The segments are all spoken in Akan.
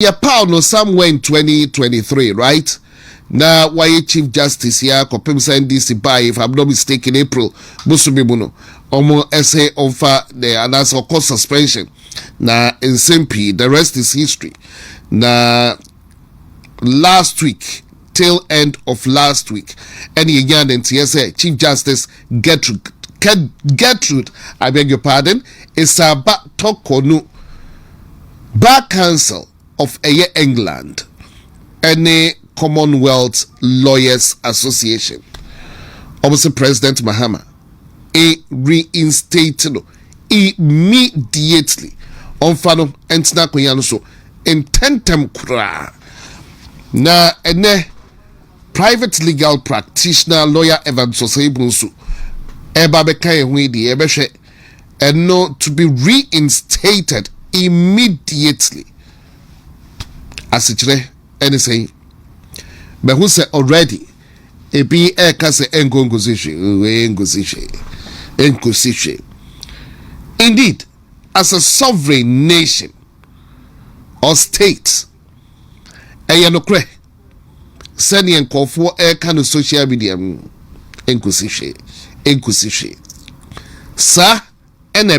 Yeah, Paul no somewhere in 2023, right? Now, why Chief Justice here, Kopim NDC by, if I'm not mistaken, April, Busubibuno, almost essay over the announcement of court suspension. Now, in Simpi, the rest is history. Now, last week, till end of last week, any again in TSA, Chief Justice Gertrude, I beg your pardon, is about Tokonu, Bar Council of England, any Commonwealth Lawyers Association. Obviously, President Mahama reinstated immediately on Fano and Snakoyano so in tentem kura. Na ene private legal practitioner lawyer Evans Osebunsu eba bekaye huidi ebeshe eno to be reinstated immediately. Asichre anything but who said already a be a case engosishe. Indeed, as a sovereign nation or state, a yanokre sending and call for a kind of social media engosishe. Sir, and a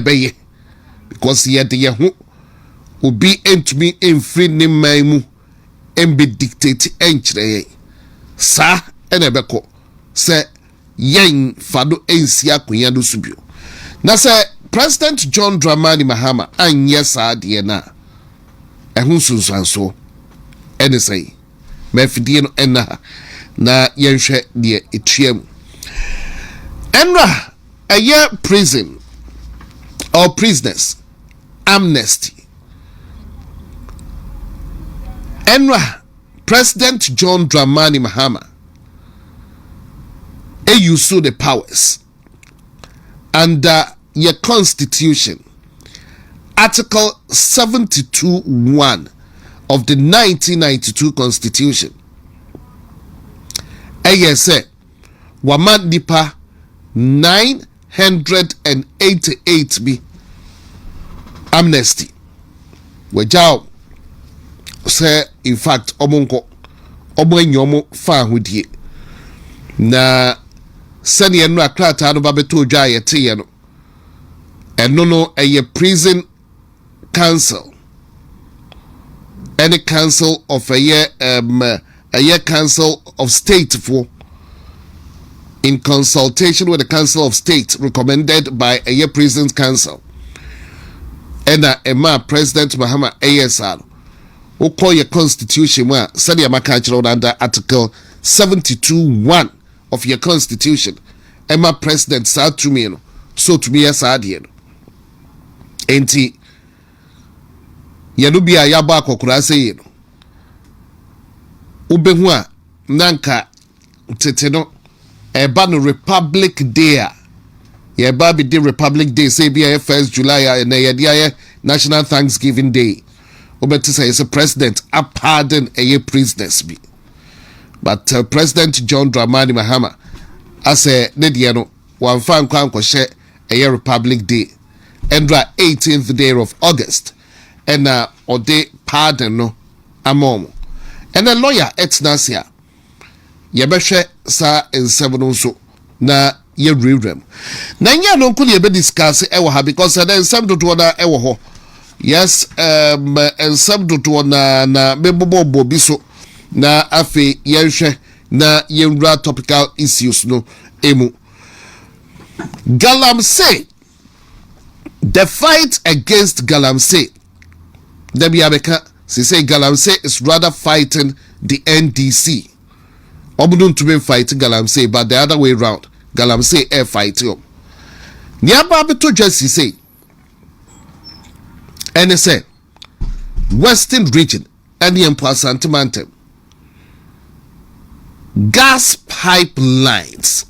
because yet the yahu will be to me in free name and be dictated entry. Sir, and a beko say yang fado ensia kunyado subio. Na say President John Dramani Mahama and yes adiena. Ehun sunsanso. Ene say mefidie no enna na yenhwe de etuam. Enra a year prison or prisoners amnesty. Enra President John Dramani Mahama used the powers under your constitution, Article 72(1) of the 1992 Constitution. Say Waman Nipa 988 be amnesty. Wejao say in fact omonko omonyomo fa hudie na sani enu akrata no babeto dwa yete ye no eno no eye prison council any council of a year council of state for in consultation with the council of state recommended by a year prison council and Emma President Mahama ASR who call your constitution where sani amaka under Article 72(1) of your constitution. Emma President sa to me no so to me as adie no enti yanu bia ya ba akokura say no ubehu a nanka tete no eba no Republic Day ya ba be the Republic Day say bia 1st July na ya dia National Thanksgiving Day obeti say is a president a pardon a prisoners be. But President John Dramani Mahama as a Nediano one fan kwanko share a Republic Day and 18th day of August and or day pardon no amom and a lawyer H0t yebeshe sa in 7 so na ye rewrem na nya no kuli ebe discuss ewo ha because then some do na ewo ho yes and some do na mebobo biso na afe yenhwe na yenra topical issues no emu. Galamsey, the fight against Galamsey, Debbie Abeka, she say Galamsey is rather fighting the NDC. Obudun to be fighting Galamsey, but the other way around, Galamsey air fighting. Niaba beto just say, and say Western region and the Ashanti gas pipelines.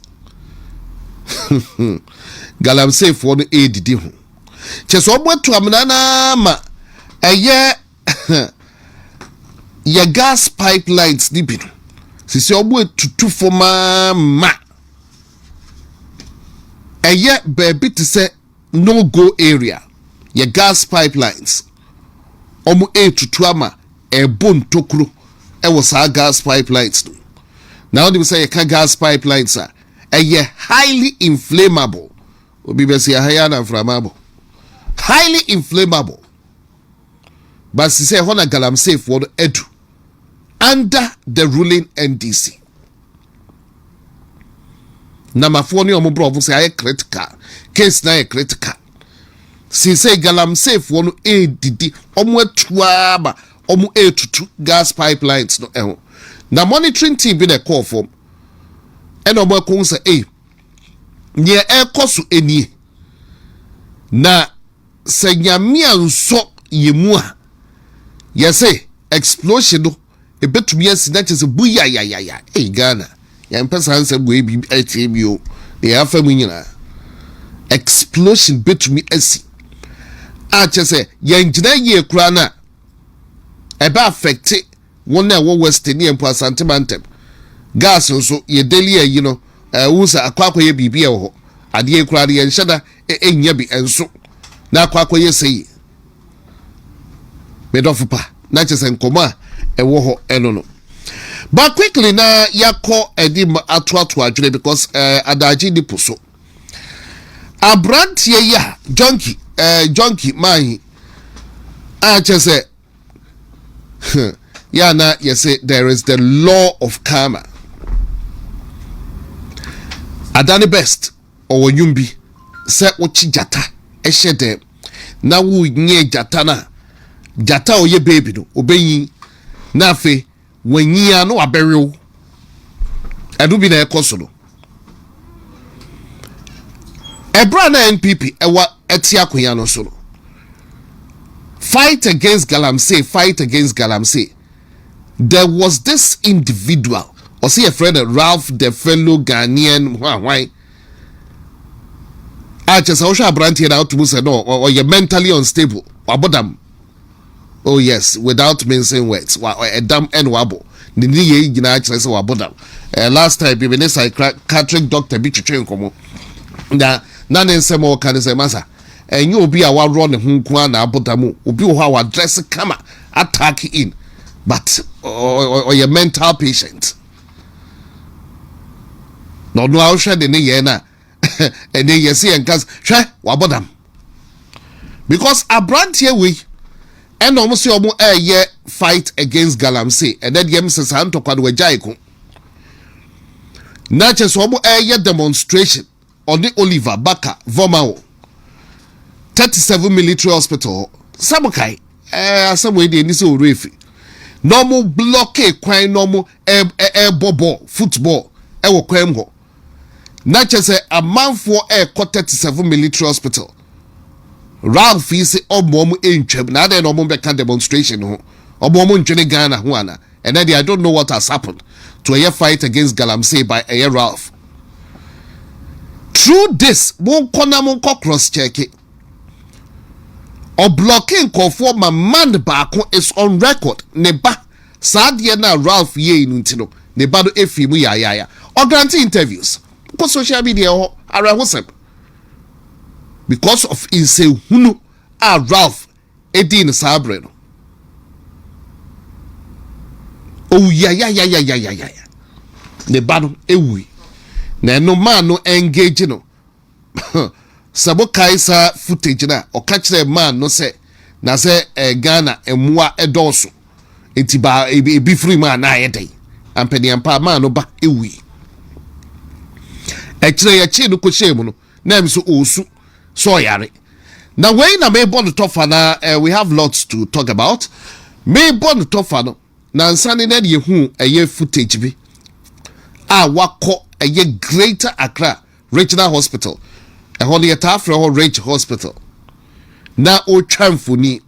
Galamsey for the aid di ho. Cheso oboto amnana ma eye ya gas pipelines ni bi no. Sisi oboto for ma eye baby to say no go area. Ya gas pipelines. Omo tutu ama bon tokuro was our gas pipelines. Now they say gas pipelines are highly inflammable. Highly inflammable. But she say Hona Galamsey for the edu under the ruling NDC. Number 4 ni omo bro say critical. Case na critical. She say Galamsey for no didi omo etuaba omo H0t gas pipelines no eho. Na monitoring team be the call for. And omo ko say nye ekoso eni. Na se nyame anso yemu yes explosion no ebetumi asi na chese buya ya Ghana ya mpesa hanse go bi atm the afam nyina explosion betumi asi a chese ya ngina ye kura na eba affect wona wo western empo Ashanti mantem gas nso ye daily ayi no wusa akwakwa ye bibia ho ade kura de ye nhada enya bi enso na akwakwa ye sei medofupa na chese nkoma ewo ho eno. But quickly na yako edim atu adwene because adaji di puso abrantie ya junkie man chese ya na say there is the law of karma. Adani best or nyumbi se uchi jata ehede na wu nye jata na jata oye baby no obeyi na fe wanyia no aberew edu bi na ekoso no ebra na NPP ewa etia konya no so no fight against Galamsey. There was this individual or see a friend Ralph, the fellow Ghanaian why I just also branch here out to say no or you're mentally unstable wabodam. Oh yes, without mincing words. A damn and wabo. The knee gina say wabodam. Last time we psychiatric doctor be train komo. Na nane say more can say masa. And you be a wa run hunku na abodamu. Obi ho wa dress kama attack in. But or your mental patient. No how share the knee na. And then you see and cause share wabodam. Because a brand here we and almost your fight against Galamsey, and then Mrs. Santo Kwadwe Jaiko. Natchez Homo demonstration on the Oliver Baka Vomao 37 military hospital. Samukai, some way they need to refi. Normal blockade, quite normal air bobo, football, ewo kwemho. Natchez a month for air 37 military hospital. Ralph is mom in Cheb, now then no demonstration, or mom in Ghana, Juana, and then I don't know what has happened to a fight against Galamsey by a Ralph. Through this, won't cross check it. Or blocking call for my man back is on record. Neba Sadiana Ralph ye nintino, Nebado Efimu ya, or granting interviews. Because social media or Arawasep. Because of Insehunu Ralph Edin Sabreno. Oh yeah. The battle ewi. Na no man no engage no. Sabo kaisa footage na or catch the man no say na say Ghana emwa edoso. Enti ba e free man na yedai. Ampedi ampa man no ba ewi. Ekire ya chi no ko shemu no. Na mi so osu. So yare. Now when I may born the top we have lots to talk about. May born the top na nsani na ye hu eye footage bi. Wako eye Greater Accra Regional Hospital. Ehon ye tafre ho Rich Hospital. Na o chamfuni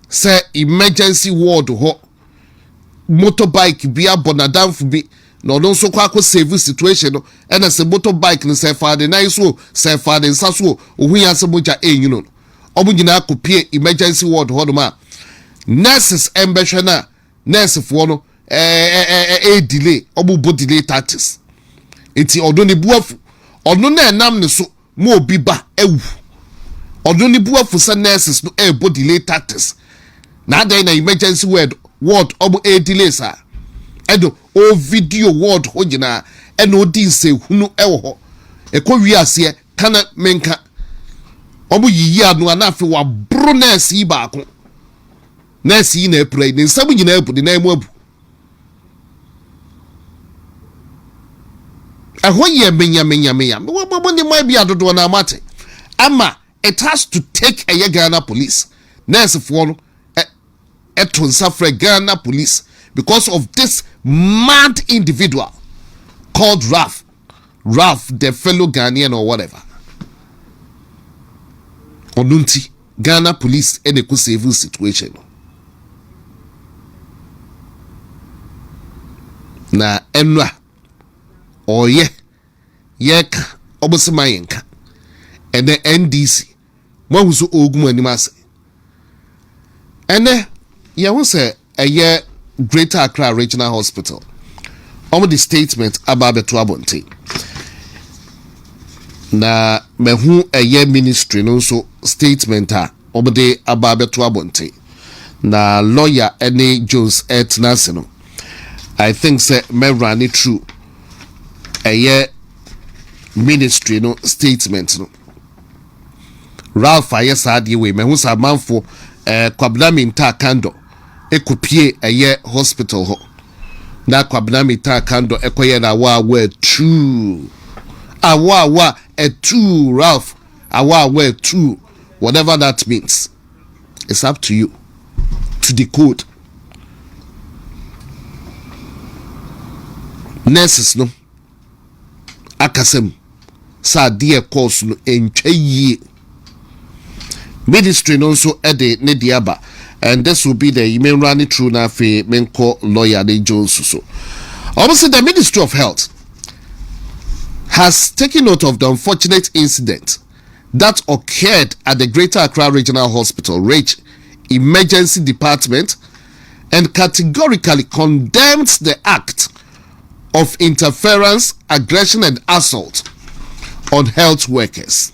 say emergency ward ho motorbike bi abonadamfu bi. No so kwa save situation no and as a motorbike no say fa de nice so say fa de nsaso ohuya se moja you know omo nyina kopie emergency ward ho ma nurses embehwe na nurse fo no delay omo bo delay tactics enti odo ne buafu ono na enam ne so mo obi ba ewu odo ne buafu se nurses no bo delay tactics na then na emergency ward obo e delay sa edo o video ward ho gina eno di nse hunu ewo ho ekọ wiase kana menka obo yiyi anu anafe wa bro nurse yi ba ko nurse yi na pray ni nsam nyina abu ni na emu abu eho ye menya wo ni mai bia dodo na mate ama it has to take a Ghana police nurse for no eton safre Ghana police because of this mad individual called Ralph, the fellow Ghanaian or whatever. Onunti, Ghana police in a civil situation. Na enwa oye yeka obosima yenka and the NDC wahuso ogumu animase ene ye won say eye Greater Accra Regional Hospital the statement about the Abonte na mehu eye ministry no so statement de about the Abonte na lawyer Ene Jones etnase no I think say me run it through eye ministry no statement no Ralph ayesade we mehu sa manfo kwablamenta kando ekopie eye hospital ho na kwablamenta kando ekoye na wa 2 awa 2 Ralph awa 2 whatever that means. It's up to you to decode. Nurses no akasem sa dear course no entwe ministry no so ede ne diaba and this will be the email running through na fe menko lawyer de Jones so obviously the Ministry of Health has taken note of the unfortunate incident that occurred at the Greater Accra Regional Hospital RAGE Emergency Department and categorically condemns the act of interference, aggression and assault on health workers.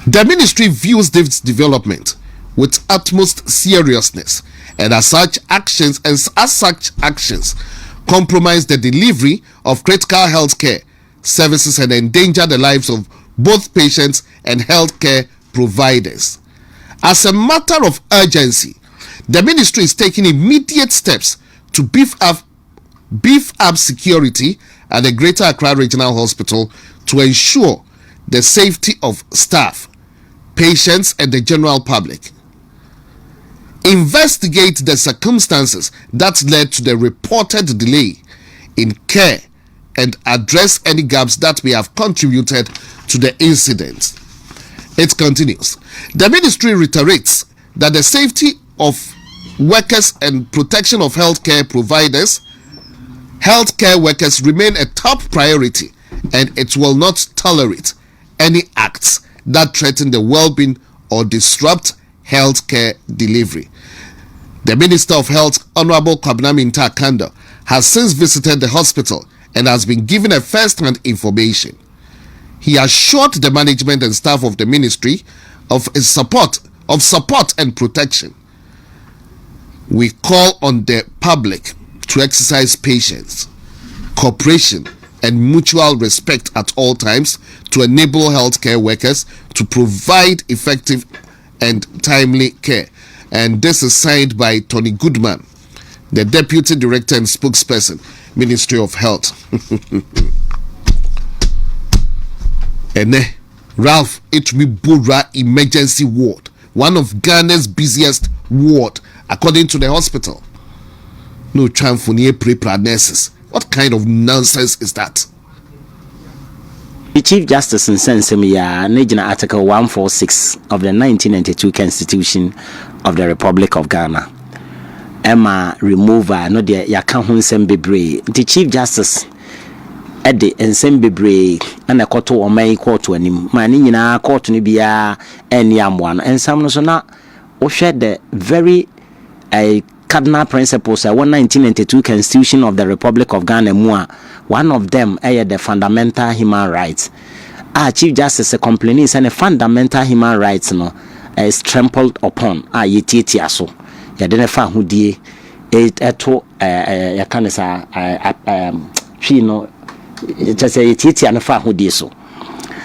The ministry views this development with utmost seriousness and as such actions compromise the delivery of critical health care services and endanger the lives of both patients and healthcare providers. As a matter of urgency, the ministry is taking immediate steps to beef up security at the Greater Accra Regional Hospital to ensure the safety of staff, patients, and the general public. Investigate the circumstances that led to the reported delay in care and address any gaps that may have contributed to the incident. It continues. The ministry reiterates that the safety of workers and protection of healthcare providers, healthcare workers remain a top priority, and it will not tolerate any acts that threaten the well-being or disrupt healthcare delivery. The Minister of Health, Honorable Kwabena Kando, has since visited the hospital and has been given a first-hand information. He assured the management and staff of the ministry of his support and protection. We call on the public to exercise patience, cooperation, and mutual respect at all times to enable healthcare workers to provide effective and timely care. And this is signed by Tony Goodman, the Deputy Director and Spokesperson, Ministry of Health. Ralph H0t Bura Emergency Ward, one of Ghana's busiest ward, according to the hospital. No chamfonier pre-pra nurses. What kind of nonsense is that? The Chief Justice in Sensemia, Nigina Article 146 of the 1992 Constitution of the Republic of Ghana. Emma remover, no de Yakahun Sembebre. The Chief Justice Eddie and Sembebre and a court or may court to any manina court to be a any one. And some no not or shed the very cardinal principles 1992 Constitution of the Republic of Ghana. One of them is the fundamental human rights. Chief Justice complaining and a fundamental human rights no is trampled upon yetiatia so yɛde ne fa hodie eto yɛka ne sa twi no just yetiatia ne fa hodie so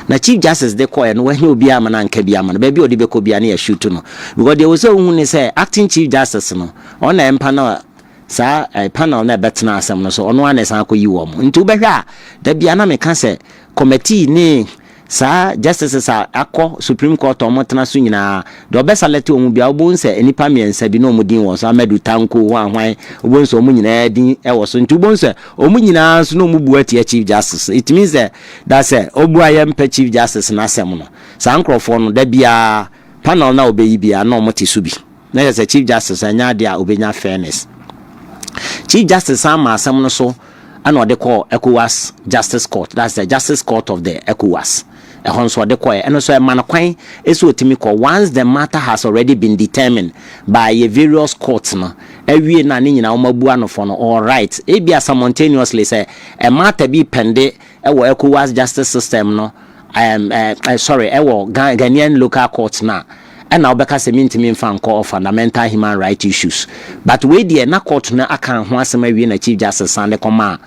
na Chief Justice de koye no wahi obi ama na nka bi ama no baabi odi beko bia na H0t no because there was hu ne say acting Chief Justice no ona empa na sa panel na betena asem no so ono ana san ko yi wo mo nti ubehwa da bia na meka say committee ni sa justices akọ Supreme Court omotena so nyina do be select omu bia obo nse enipa miensa bi no omudin wo so Amedu Tanko wanwan obo nse omu nyina din e wo so nti obo nse omu nyina so no omu buati Chief Justice. It means that say obu ayempa Chief Justice na asem no sa nkrofo no da bia panel na obeyi bia na omote so bi na say Chief Justice anya dia obenya fairness. Chief Justice ama asem no so ana they call ECOWAS Justice Court. That's the Justice Court of the ECOWAS. So they call and so a man is what me call once the matter has already been determined by a various courts no every na ni nyina omabu no for no all right e bia simultaneously say a matter be pende e wo ECOWAS justice system no sorry e wo Ghanaian local courts na and now because se mintimi mfa call fundamental human rights issues but we there na court na aka ho asema wie na Chief Justice and the comma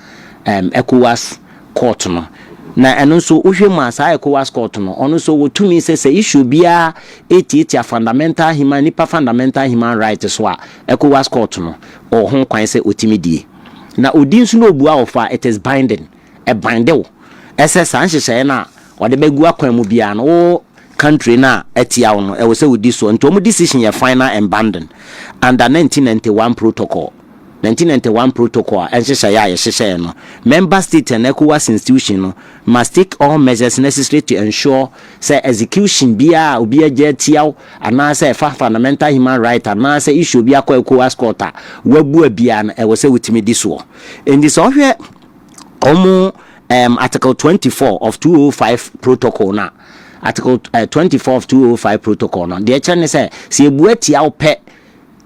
ECOWAS court no na eno so uhwe ma sa ECOWAS court no ono so wotumi se issue bia etitia fundamental human rights so a ECOWAS court no o ho kwan se otimi die na odin so no obua ofa it is binding e bindel ese san hyehyɛ na ode begu akwan mu bia no country na etia no e wo se wodi so nto mu decision ye final and binding under 1991 protocol and no member state and ECOWAS institution no must take all measures necessary to ensure say execution bia obi agetiaw ana say fundamental human right ana say issue bia kwa ECOWAS court wabu bia na e wo se wutimi di so in this ohwe article 24 of 205 protocol na article 24 of 205 protocol na the chane say se ebu atiaw pe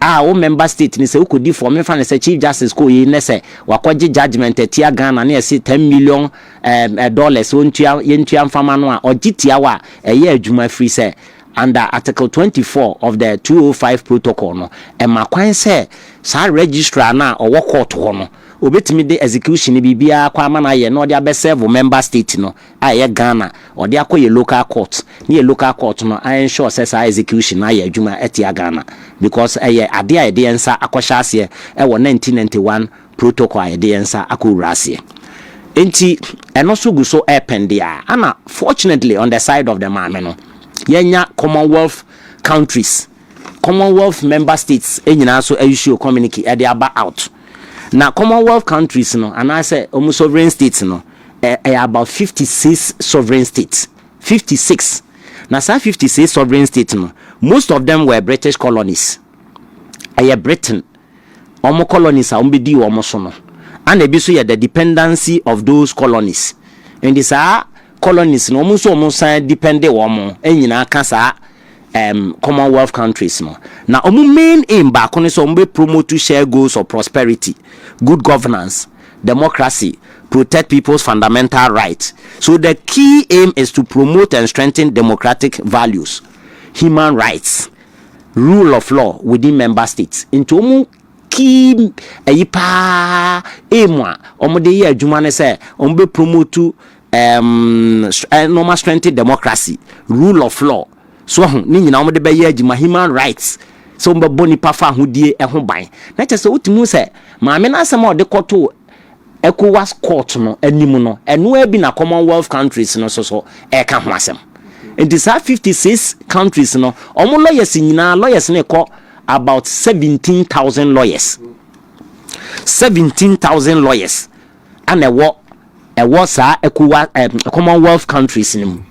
o member state ni se ukodi for me fa ne se Chief Justice ko yi ne se wakwaje judgment etia Ghana na ese $10 million dollars yentua mfama no a ogitia wa eye adwuma free se under article 24 of the 205 protocol no e makwan se sa registrar na owo court ho no obetimi de execution bibia kwa ama na ye no de abeserve member state no aye Ghana o de akoye local court ni local court no I ensure say sa execution na ye adwuma etia Ghana because aye ade a de ensa akosha ase e wo 1991 protocol aye de ensa akurase enti eno so gu so ependia ana fortunately on the side of the man no yenya Commonwealth countries Commonwealth member states enyina so issue communique e de aba out na Commonwealth countries no and I say almost sovereign states no about 56 sovereign states 56 na sa 56 sovereign states no most of them were British colonies Britain omo colonies a ombedi omo so no and e bi so the dependency of those colonies and this colonies no omo so omo san depend omo enyina aka sa Commonwealth countries no na omu main aim ba kono so mbe promote share goals of prosperity, good governance, democracy, protect people's fundamental rights. So the key aim is to promote and strengthen democratic values, human rights, rule of law within member states. Into omu key ayipa aim omu de ye adwuma ne se ombe promote normal strengthen democracy, rule of law. So ni nyina omo de be ye agima human rights so mbe boni pa fa hodie e ho ban na che se otimu se maame na asem o de koto ECOWAS court no animu no eno abi na Commonwealth countries no so e ka ho asem and these 56 countries no omo lawyers nyina lawyers ne ko about 17,000 lawyers 17,000 lawyers and e wo sa ECOWAS Commonwealth countries ni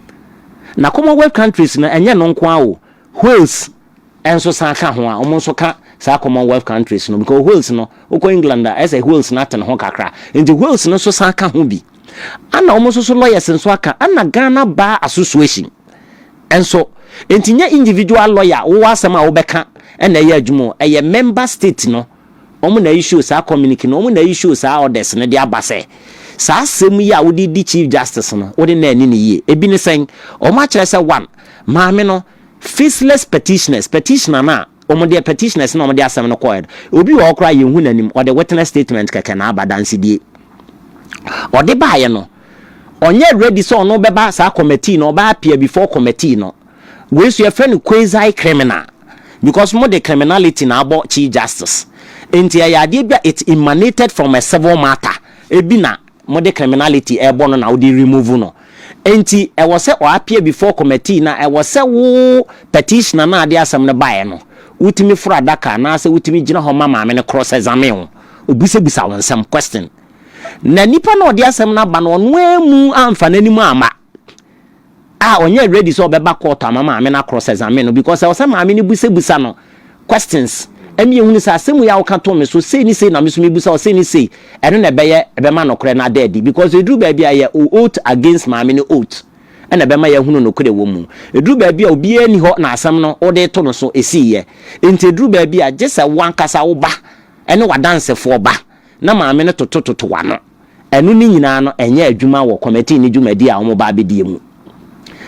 na Commonwealth countries na enye no nko awo Wales enso san ka ho a omo so ka sa Commonwealth countries no because Wales no uko England as a Wales na ten ho kakra and Wales no so san ka ho bi ana omo so lawyers nso aka ana Ghana Bar Association enso entinya individual lawyer wo asema wo beka na ye adwumo eye member state no omo na issue sa communique no omo na issue sa orders ne de abase sa semu ya wodi di Chief Justice no wodi na ani ne ye ebi ne sen o ma kire se one maame no faceless petitioner na omo petitioners na omo de asem no called obi wo okra ye hu nanim or the witness statement keke na abadanse die or de baaye no onye ready so no beba sa committee no ba appear before committee no we so your friend quasi criminal because more the criminality na about chief justice enti ya de bia it emanated from a civil matter ebi na more the criminality e bono na we remove no enti e was say o appear before committee na e was say wo petitioner na ade asem no baaye no utimi fura daka na say utimi gina ho mama me cross examine obusebusa won some question na nipa na odi asem na ba no no emu amfa nanimu ama onye ready so beba court mama me na cross examine because I was say ma me ni busebusa no questions emi ehunu sa asemu ya woka to me so say ni say na me so me busa o say ni say eno na beye ebema no kore na dead because edru ba bia ye oath against ma me ni oath ena bema ye hunu no kore wo mu edru ba bia obi ani ho na asem no ode to no so esi ye enti edru ba bia just a one kasa wo ba ene wadanse fo ba na ma me no tototo wa no enu ni nyina no enye adwuma wo committee ni dwumadi a wo ba bedie mu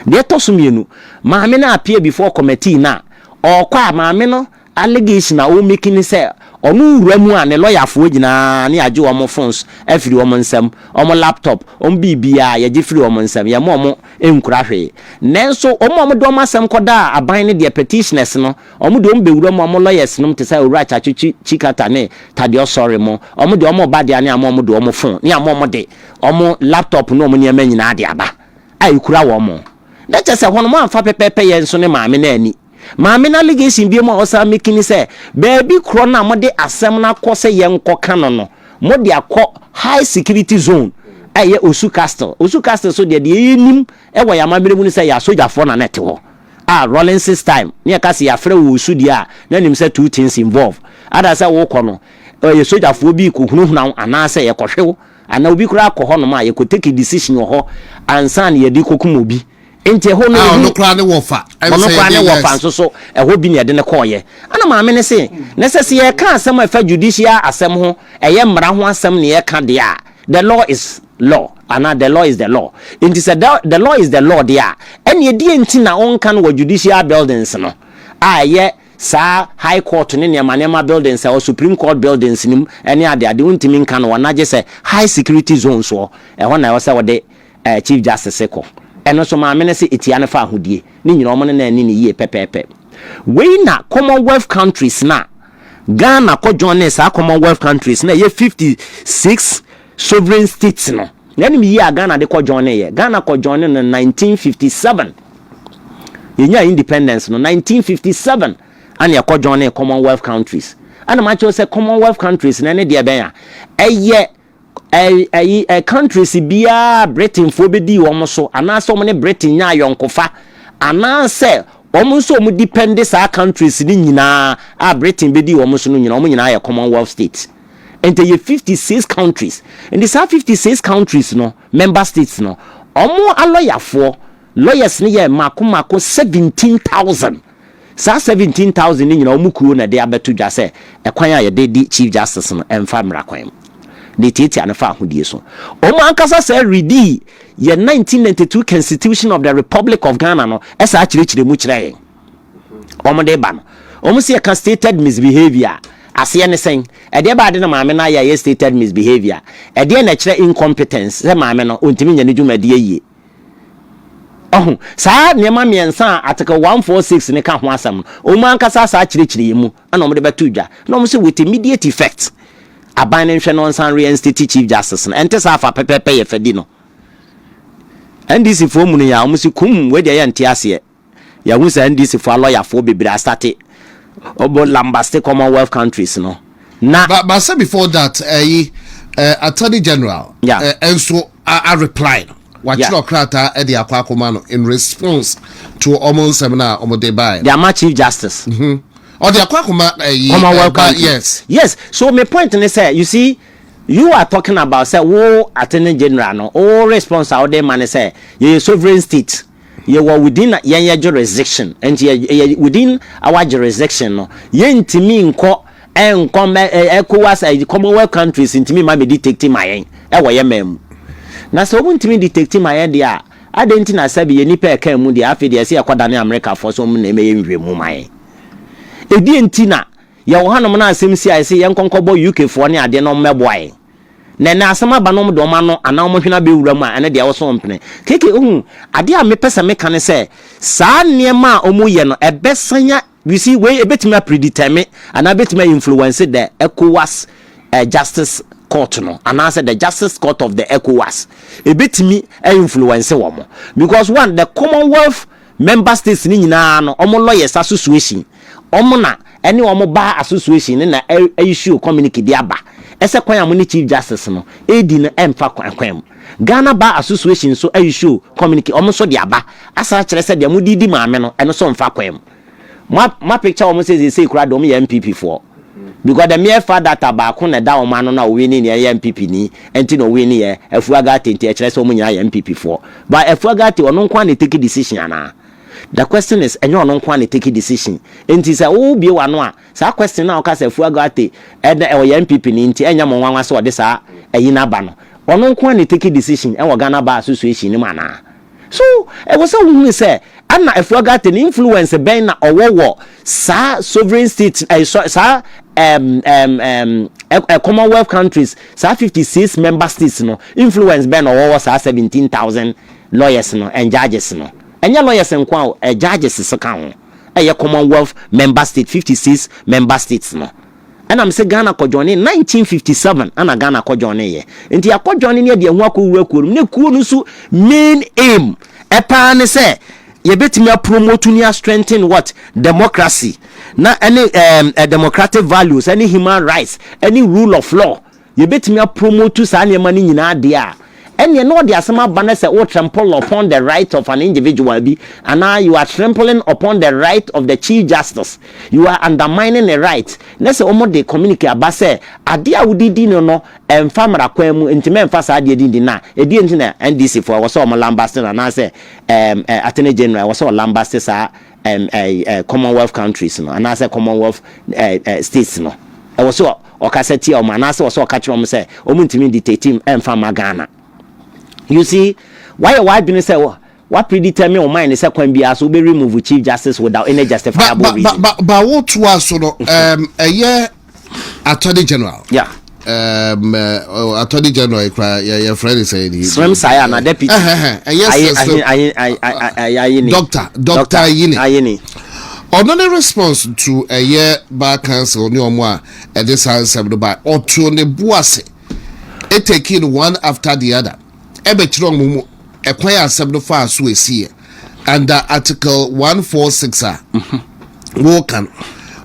de to so mienu ma me na appear before committee na okwa ma me no allegation na o making say onu wuramu a ne lawyer fo gina ne age wo mo phones afiri wo mo nsam o mo laptop o bibia ye gifiri wo mo nsam ye mo enkura hwe nenso o mo do masam koda aban ne de petitioners no o mo do mbewura mo lawyers no te say owura chachi chikata ne tade sorry mo o mo de o mo ba de ane am mo do o mo phone ne am mo de o mo laptop no mo ne ma nyina de aba ai kura wo mo na che say hono mo amfa pepepe ye nso ne maame na ani maame na allegation bi mo osa making say baby kro na mo de asem na kose ye nkoka no mo de akọ high security zone aye Osu Castle so de enim e wo ya mamere mu ni say ya soldier for na net ho rolling system ne ka se ya frɛ wo Osu dia na nim say two things involved ada say wo kɔ no ye soldier for bi ko hunu na ana say ye kɔhwe ana obi kura akɔ ho no ma ye ko take decision ho ansan ye di kokum obi enti ho no kura ne wofa so ho bi ne de ne koye ana ma me ne se ye ka asem afa judicial asem ho eye mmara ho asem ne ye ka de a the law is law and the law is the law enti se the law is the law there ene die enti na on kan wo judicial buildings no ye sa high court ne ne manema buildings or supreme court buildings nim ene ade untimi nkan wo na je se high security zones wo ho na wo se wo de chief justice ko eno so ma mene se etia ne fa ahodie ni nyina omo ne na ni ye pepepe we na Commonwealth countries na Ghana ko join sa Commonwealth countries na ye 56 sovereign states no na ni ye Ghana de ko join ye Ghana ko join no 1957 yenya independence no 1957 and ye ko join Commonwealth countries and ma cho say Commonwealth countries na ne de ben ya eye countries bia Britain fo bedi wo so anaso mo ne Britain nya yonkofa anase wo so mo depend sa countries ni nyina Britain bedi wo so no nyina wo nyina ya Commonwealth states ente ye 56 countries and these 56 countries no member states no omo aloyafo lawyers ni ye mako 17,000 sa 17,000 ni nyina omo kuo na de abeto dwa se ekwan a ye de di chief justice no emfa mra kwan de tete anafa ahodie so omo ankasa say ready ye 1992 constitution of the Republic of Ghana no esa akirechire mu kire omo de ba no omo se ka stated misbehavior ase ne sen e de ba de na maame na ya stated misbehavior e de na kire incompetence se maame no ontimi nya ne dwumade yie sa nema miensa article 146 ne ka ho asam omo ankasa sa akirechire mu ana omo de beto dwa na omo se with immediate effect abanin hwe no san reinstate chief justice no ente sa fa pepepe ye fedi no ndc fo mu no ya omusi kum we de ya ntiase ya hu sa ndc fo lawyer fo bebira start obo lambaste Commonwealth countries no na but say before that attorney general enso a reply what you krata e de akwakoma no in response to almost seminar omode by the chief justice or the Aquacoma, yes. So my point is say, you see, you are talking about say, attorney general, no, all response out there, man, say, you sovereign state, you were within your jurisdiction, and you within our jurisdiction, no, you intimi nko and come ECOWAS, Commonwealth countries, intimi might be detecting my end, mem. Now, so intimi detecting my idea. adentina sabi ye nipa e kan mu de afi de se yakoda ne America for so mu na eme yenhwe mu man edi entina ye wo hanom na asem si ayese ye nkonkobo UK for ne ade no mmeboae na asema ba no do ma no ana mo hwena be wura mu ane de wo so mpene keke ade a mepesa meka ne se saa niema a omu ye no ebesanya we see we ebetima predetermine ana betima influence the ECOWAS justice court no and I said the justice court of the ECOWAS ebetimi influence womo because one the Commonwealth member states ni nyina no omo lawyers association omo na ene omo ba association na issue communique di aba ese kwan am ni chief justice no edi no emfa kwan Ghana Bar Association so issue communique omo so di aba asa kire se de mudidi maame no eno so mfa kwan ma picture omo say kura do me MPP for because the mere fact that abako na da omano na we ni ye MPP ni enti no we ni ye afuaga tenti e kire se omo nya ye MPP for but afuaga te ono nkwa na take decision ana. The question is enyo ono nkwa na take decision enti say wo bie wano a sa question na o ka say afuaga te e ye MPP ni enti enya mo nwanwa so de sa eyi na ba no ono nkwa na take decision e wo Ghana Bar Association ni mana so e was so say ana afuaga te influence ben na owo sa sovereign state sa Commonwealth countries sa 56 member states no influence ben or sa 17,000 lawyers no and judges no enya lawyers nkwa judges so kan Commonwealth member state 56 member states no and I'm say Ghana ko join in 1957 ana Ghana ko join ye enti akɔjoin ne de hu akɔwura kurum ne kuo no so main aim epa ne say yebetimi promote ni strengthen what democracy na any democratic values any human rights any rule of law yebetimi promote sa na mani nyina de a ene no de asema ba na say o trample upon the right of an individual bi and now you are trampling upon the right of the chief justice you are undermining the right na say omo de communicate aba say ade a wudidi no emfa mara kwan mu ntime emfa sa ade dindi na edi enti na NDC for was omo Lambaston na say Attorney General was Lambaston sa Commonwealth countries no and I say Commonwealth states no e was so okaseti o ma na say was okachiro omo say omo ntime dictate emfa magana. You see, why been say what predetermine your mind is a can be as we remove chief justice without any justifiable reason. But what was a year Attorney General? Yeah. Attorney General, your friend is saying Swim Saya na deputy. Yes, Doctor Ayini. Another response to a year back council no more at this house by or to the boise. It taking one after the other. Ebetro mumu ekwaya asem no fa so esi under article 146 wo kan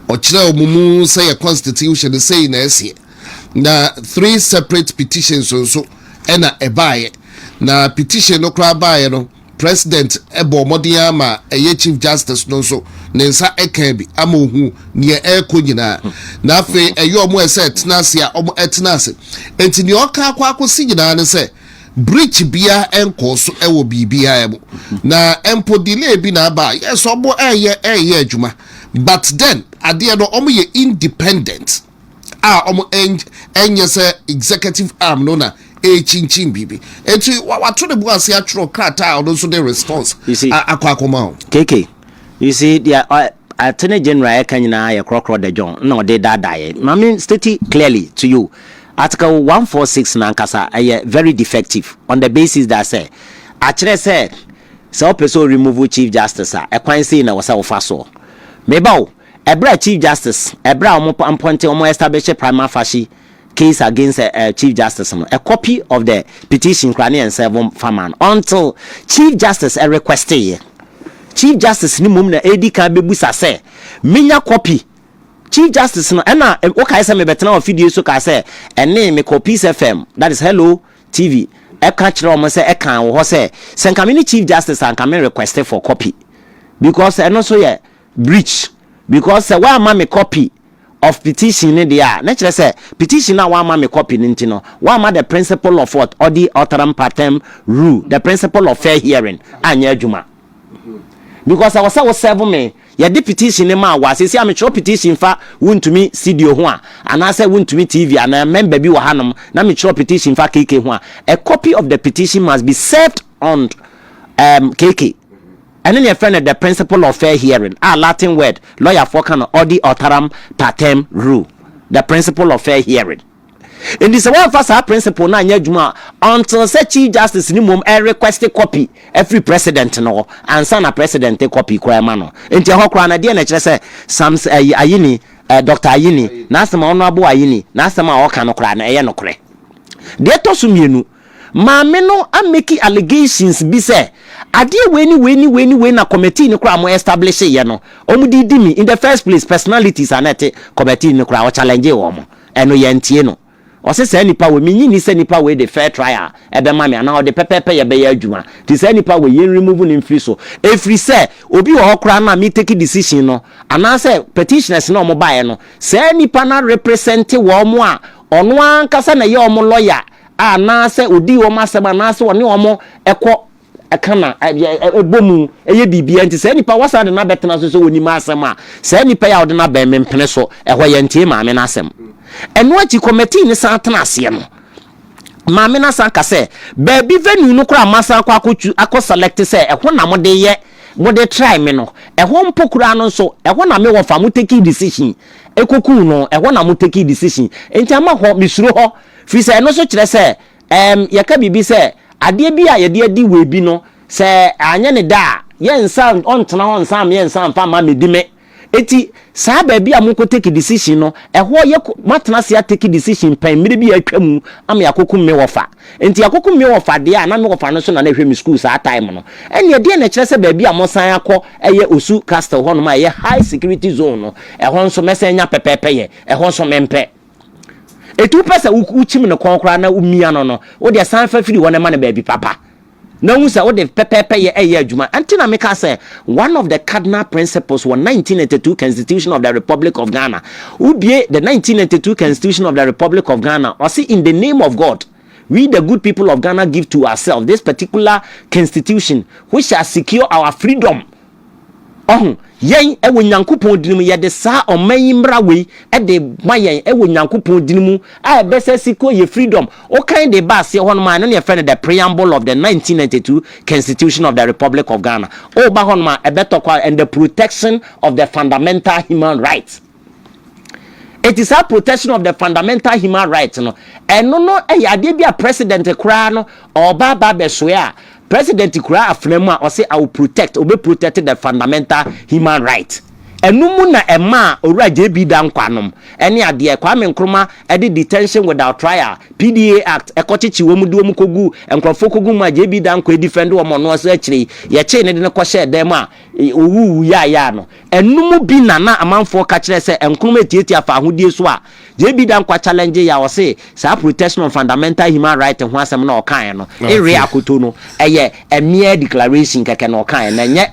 o kire mumu say a constitution say na esi na 3 separate petitions so ena ebaye na petition no kra baye no president ebo modern ma eye chief justice no so nensa ekan bi amohu ne eko nyina na afi eyo mo ese tenase a omo etenase enti ne oka akwakosi nyina ne se breach bia enko so ewo bibia emo na empo delay bi na ba yes obo eye adwuma but then ade no omo ye independent omo enye se executive arm no na chinchin bibi enti wato de buase atro krata o so the response akwakoma keke you see the Attorney General kanyina ye krokro de John no de dadaye mami state clearly to you Article 146 nankasa very defective on the basis that say actually said so person remove chief justice a kwan say na wasa ofa so meba ebra chief justice ebra omo appoint omo establish prima facie case against chief justice a copy of the petition crane and 7 farman until chief justice a request chief justice ni mum na edi kan bebusa say minya copy Chief Justice no na okay say me betena of video so ka say ene me copy FM that is Hello TV e ka kire o say e kan wo say senka me Chief Justice and come request for copy because eno so ye breach because say why am me copy of petition in there na kire say petition na why am me copy nti no why am the principle of what or the alteram partem rule the principle of fair hearing anya adwuma because I was 7 me ya petition ne ma wa say am chiro petition fa wontumi studio ho a ana say wontumi TV ana member bi wa hanom na me chiro petition fa keke ho a copy of the petition must be served on KK. And then your friend the principle of fair hearing. Latin word. Lawyer for can odi otaram patem rule. The principle of fair hearing. In this one first principle na nyadwuma until say chief justice ni mom request a copy every president no ansa na president copy kwa ma no enti ho kra na de na kire say sams ayini Dr. Ayini na asema ono abo ayini na asema a oka no kra na eye no kre de to so mienu maame no ameki allegations bi say ade weni na committee ni kra mo establish ye no omudi di mi in the first place personalities anete committee ni kra o challenge wo mo eno ye ntie no o se say nipa we minyi ni say nipa we the fair trial ebe ma me na o de pepepe ye be ya adwuma ti say nipa we ye remove ni mfiri so efri say obi wo kra na me take decision no ana say petitioners na mo bae no say nipa na represent wo mo a ono ankasa na ye o mo lawyer ana say odi wo masema na say woni wo mo ekọ ekana ebomu eye bibia nti say nipa wasa de na betena so woni ma asema say nipa ya de na ba mempene so ehwo ye ntie ma me na asem eno achi committee ni san tena ase no maame na san ka say baby venue no kura masa akọ select say ehwo na mode try me no ehwo mpokura no so ehwo na me wo fa mo take decision ekoku no ehwo na mo take decision enti ama ho misuro ho fi say no so kire say yaka bibi say ade bi a ye de adi we bi no say anya ne da ye nsa ontena ho nsa me nsa mfa ma me di me eti saa baby a mo ko take decision no ehwo ye matena se take decision pan mire bi atwam am yakokum me wofa enti yakokum me wofa de a na me wofa no so na hwe me school saa time no ene de na kire se baby a mo san akọ eye osu castle ho no ma ye high security zone no ehwo nso mesenya pepepe ye ehwo nso mempe etu pesa uchim no konkra na umia no wo de san fa firi wona ma na baby papa na wusa wo de pepepe ye eye adwuma antina me ka say one of the cardinal principles was 1982 Constitution of the Republic of Ghana ubie the 1982 Constitution of the Republic of Ghana or see in the name of God we the good people of Ghana give to ourselves this particular constitution which shall secure our freedom yen ewo nyankopon dinimu ye de sa omanyimbra we e de mayen ewo nyankopon dinimu a bese siko ye freedom o kind de bass ye hono ma na ye friend the preamble of the 1992 Constitution of the Republic of Ghana o ba hono ma e beto kwa and the protection of the fundamental human rights. It is a protection of the fundamental human rights no no e ade bia president kra no oba ba be so ya president kura afremu a say I will protect the fundamental human right enumu na ema owura JB dan kwanom ene ade Kwame Nkrumah ede detention without trial PDA act ekochichi wo mu de wo kogu enkrofo kogu ma JB dan ko defend wo mo no so akiri ye che ne de ko share dem a owu ya no enumu bi na amanfo ka kire se Nkrumah tietia afa ahodie so a JB dan kwa challenge ya wo say sa protection of fundamental human right ho asem na okan no ere akoto no eye a mere declaration keke na okan na nye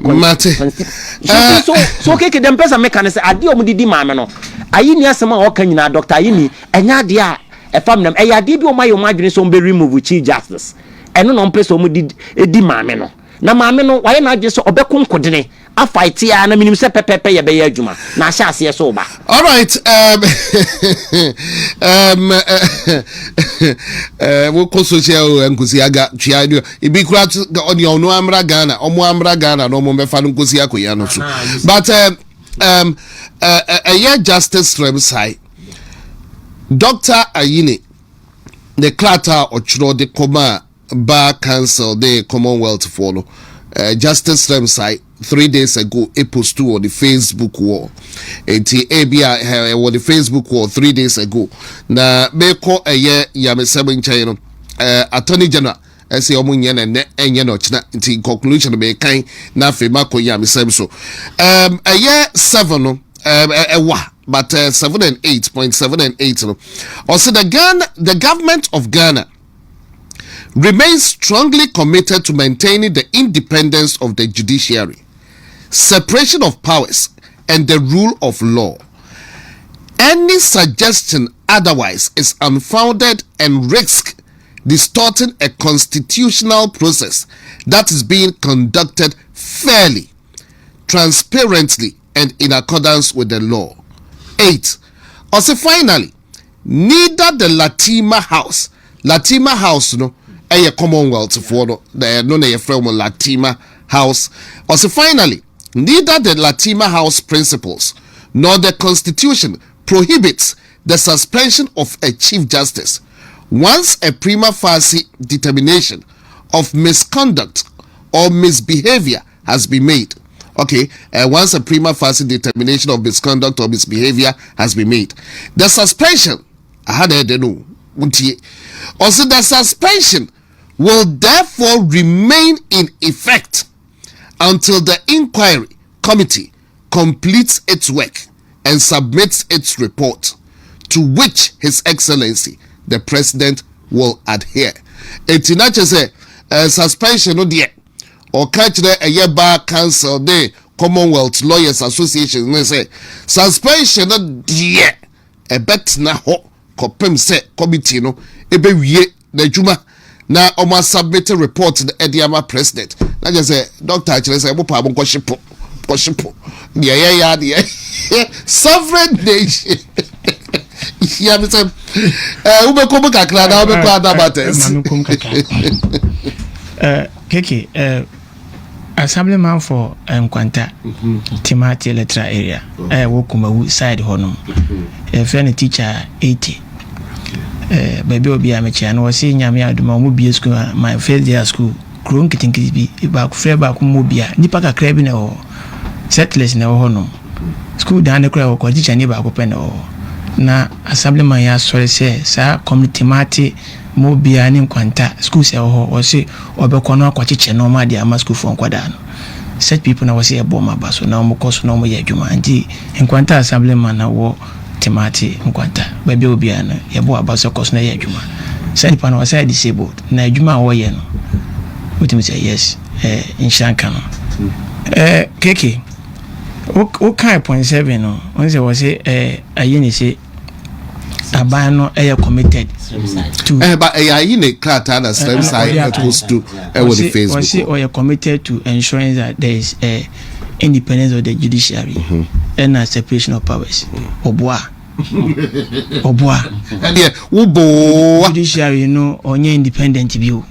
so keke dem pesa meka say ade omudidi maame no ayini asem a okan nyina Dr. Ayini enya ade a efam nam ade bi o mayo madwene so be remove chief justice eno no pesa omudidi edi maame no na maame no waye na agye so obekonkodene a fight ya na minim se pepepe ye be ya adwuma na ahya ase so ba. All right, we ko social nkusi aga twa ibi kura on your no amra Ghana omo amra Ghana no mo be fa nkusi akoya no so but a justice from side Dr. Ayini the clatter H0t the Coma Bar Council the Commonwealth follow justice from side 3 days ago a post 2 on the Facebook wall ABI on the Facebook wall 3 days ago na me ko yamesem nchen attorney general say omunye na enye no china in conclusion be kan na fe mako yamesem so 7 no but 7 and 8.7 and 8 no also the government of Ghana remains strongly committed to maintaining the independence of the judiciary, separation of powers, and the rule of law. Any suggestion otherwise is unfounded and risks distorting a constitutional process that is being conducted fairly, transparently, and in accordance with the law. 8. Also finally, neither the Latima House no Commonwealth for no from Latima House. Also, finally, neither the Latima House principles nor the Constitution prohibits the suspension of a Chief Justice once a prima facie determination of misconduct or misbehavior has been made. Okay, once a prima facie determination of misconduct or misbehavior has been made, the suspension, also the suspension will therefore remain in effect until the inquiry committee completes its work and submits its report, to which His Excellency the President will adhere. It's not just a suspension no dear or catch a year bar council day Commonwealth Lawyers Association they say suspension no dear a bet na ho kopem se committee no ebe wie na juma na omo submit a report to the Ediama President. Na just say doctor actually say mo pa mo koshipo yeah sovereign nation. Yeah, me say ube ko kakra na ube ko ada matters. Keke assemblyman for Nkwanta Timati electoral area wo Kumawu side honum friend teacher 80 baby obi amecha na wo say nyame aduma mo bie school my first day school kron kitinkiti bi ba ku frɛ ba ku mo bia nipa kakra bi na ho settlers na ho honum school dan de kra wo teacher ni ba ku pɛ na ho na assemblyman ya sɔre sɛ saa community mate mo bia ni Nkwanta school sɛ ho o se obekɔ no akɔkyeche no ma dia ama school for nkwada no set people na wo se ebo ma ba so na mo kɔ so na mo yɛ adwuma nti Nkwanta assemblyman na wo timate Nkwanta ba bia obi ana yɛ bo aba so kɔ so na yɛ adwuma sɛ nipa na wo say disabled na adwuma wo yɛ no wotimi say yes inshanka no keke o kai 0.7 no on say wo say ayini say aban no committed to but ayini krata na stem side post to with the Facebook say or committed to ensuring that there is independence of the judiciary and a separation of powers obwa and yeah ubo judiciary no onye independent view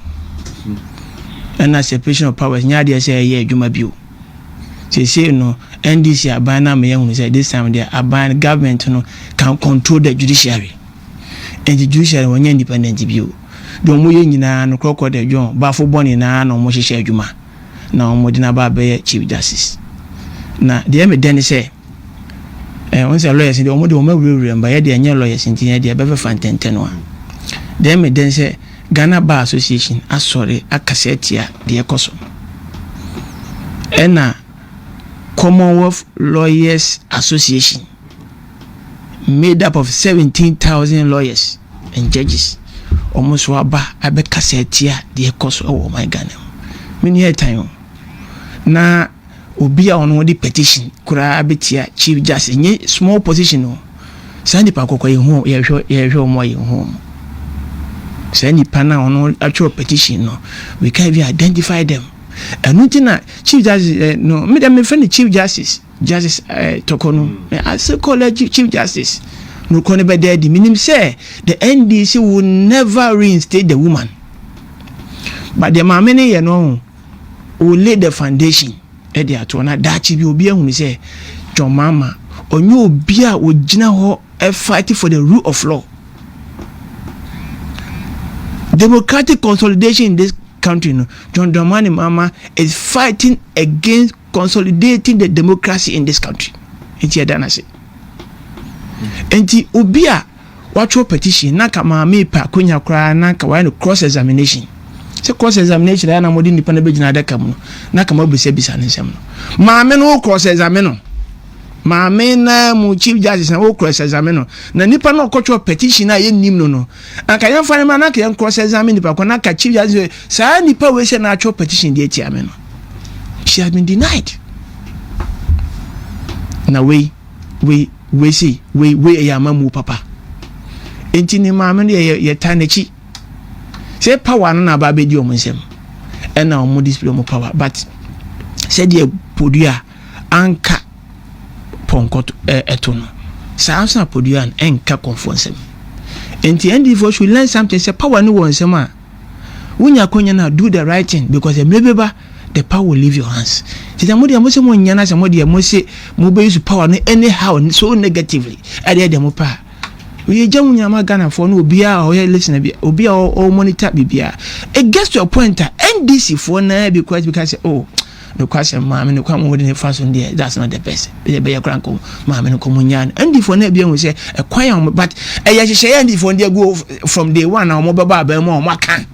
and a separation of powers nya dey say ye adwuma bio say no NDC abana me yehunu say this time the aban government no can control the judiciary and the judiciary wonye independent bio do mo ye nyina no krokọ de John bafo boni na no mo hyehyɛ adwuma na mo dina ba be chief justice na the me den say on say lawyers de mo de mo awurewure mba ye de anya lawyers ntin de be fa ntenten no the me den say Ghana Bar Association asore akasetia de ekoso ena Commonwealth Lawyers Association made up of 17,000 lawyers and judges almost waba abe kasetia de ekoso oh my Ghana mini here time na obi a ono de petition kura abetia chief justice nye small position no sandi pa kokọ yehu yehwe omo yehu sandi pa na ono actual petition no we can even identify them and nothing chief justice no me dem friend chief justice tokono I say college chief justice no kono be there the minimum say the NDC will never reinstate the woman but the mamene ye no will lay the foundation e dey ato na dachi bi obi ehunu say John Mahama onye obi a ogina ho fight for the rule of law. Democratic consolidation in this country, no, John Dramani Mahama is fighting against consolidating the democracy in this country. Enti edana se. Enti obia watch petition na kama me pa konya kra na ka wa no cross examination. Se cross examination na modi nipa na begina adaka mu na kama obisa bisa nsem no. Maame no cross examine no. Maame na mu chief justice na cross examine no. Na nipa na okotwo petition na ye nim no no. Anka yan fa na ka yan cross examine nipa ko na ka chief justice sa nipa we se na atwo petition de eti ame no. She has been denied. Na we ya mamu papa. Enti ni maame no ye tanechi. Say power no na ba be di omonsem. E na omo display omo power but said ye podua anka ponkoto eto no. Sa ansa podua enka confonsem. Enti NDC should learn something say power no won sem a when you are now do the right thing, because the power will leave your hands. The more the most one yana somebody must say mobile use power anyhow so negatively. I did the mopa. We jamu nyama Ghana for no bia or listen be obia or monitor bibia. It gets to a point NDC for na because oh no question mama no come within the fast on there. That's not the best. Be a grandco mama no komunyan. ND for na bia we say a quiet but a share ND for there go from day one or mobile be more makan.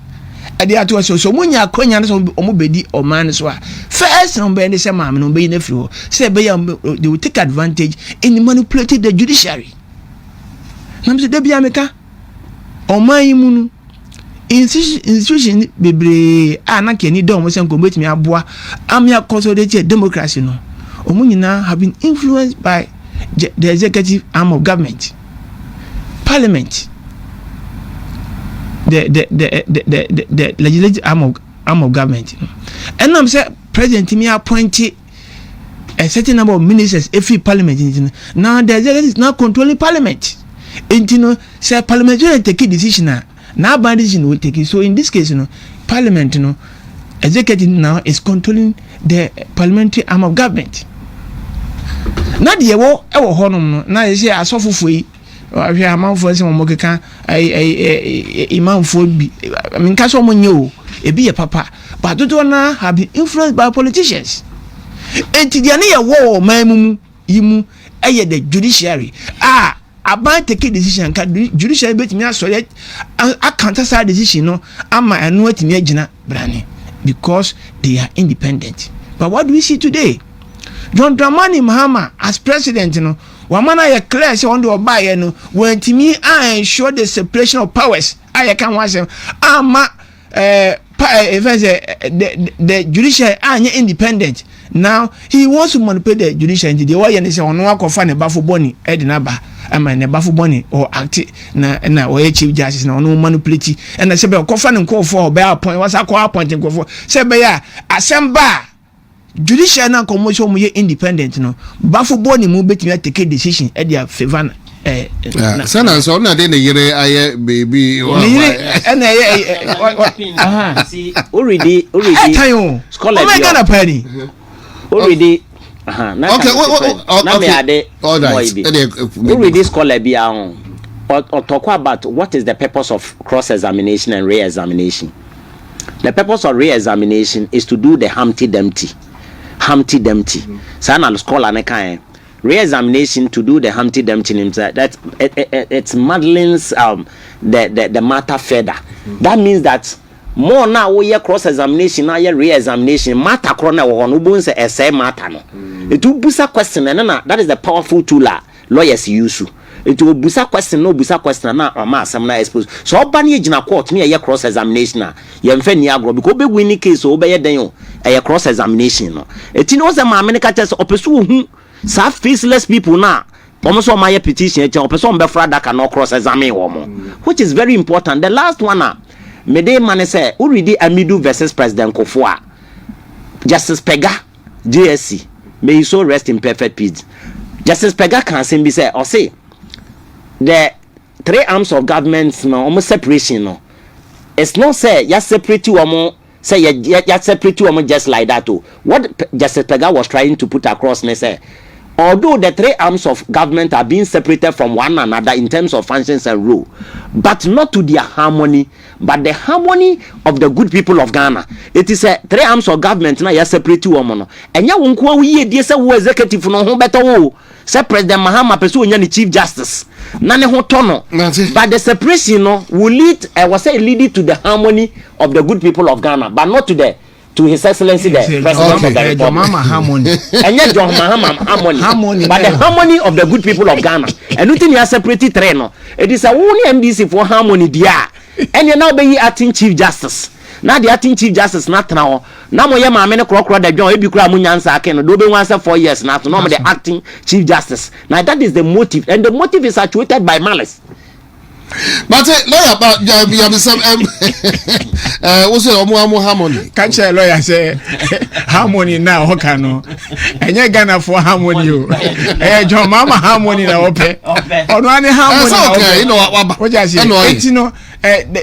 Ade ato so munya akonya no so omobedi o man so a first number any say mam no be na firi say be they will take advantage in manipulating the judiciary. Nam say dey ameka o man mu no institution bebre ana keni don mo say ko betimi aboa amia consolidate democracy no omunyina have been influenced by the executive arm of government, parliament, the legislative arm of government. And I'm saying President me appointed a certain number of ministers every parliament. Now the executive is now controlling parliament. And you know, say parliament will take a decision now by decision will take it. So in this case, you know, parliament, you know, executive now is controlling the parliamentary arm of government. Now the war our honor now you say I saw for ahwe amanfo se mo keka imamfo bi I mean kaso mo nyo ebi ye papa but to na have been influenced by politicians. Enti dia ne ye wo man yimu eye the judiciary about take decision ka judiciary betimi asore counter side decision no ama eno atimi agina brane because they are independent. But what do we see today? John Dramani Mahama as president, you know, wamana ya clear say on the obaye no when timi ensure the separation of powers. I can watch them. The judiciary are independent. Now he wants to manipulate the judiciary into the way and say on no akofan e bafo boni edinaba ama ne bafo boni or act na or chief justice na no manipulate and say be akofan nko for be appoint was akwa appoint nko for say be ya assemba judicial na commotion mu ye independent no bafo boni mu betimi take decision e dia favor sana so na de ne yire aye baby see already scholar already already scholar be on or talk about what is the purpose of cross examination and re-examination. The purpose of re-examination is to do the H0t sana scholar ne kan re-examination to do the H0t that it's Madeline's the matter further. That means that more now we hear cross examination now hear re-examination matter corona wo no bo say essay matter no it will busa question and that is the powerful tool lawyers use it will busa question na ama asem na expose so oba na gina court na hear cross examination na ye mfa ni agro because be win case o be ye den o cross examination no eti no say ma me ka tell opeso hu sa faceless people na almost my petition person be fra daka no cross examine wo which is very important. The last one Mede man say already Amidu versus President Kofua. Justice Pega JSC may he so rest in perfect peace. Justice Pega can say or say the three arms of government no almost separation no. It's not say you separate you say you separate you just like that too. What Justice Pega was trying to put across me say although the three arms of government are being separated from one another in terms of functions and rule, but not to their harmony, but the harmony of the good people of Ghana. It is a three arms of government now you separate you and ya wonko we dey say wo executive no ho better wo say President Mahama person nya ni chief justice na ne ho tono, but the separation no will lead was say leading to the harmony of the good people of Ghana, but not to His Excellency the President of the Republic. And yet John Mahama harmony, but the harmony of the good people of Ghana. And nothing you separated three no. It is a only MDC for harmony dia. And you now be acting Chief Justice. Now the acting Chief Justice not now. Now mo ye ma me ne krokro da John ebi kura munyansa ake no do be wan say 4 years now to no the acting Chief Justice. Now that is the motive, and the motive is actuated by malice. But lawyer about some what's it harmony? Can't say lawyer say harmony now hokano. And you Ghana for harmony you. John Mama harmony na ope. On one harmony. Okay, you know what you say. You know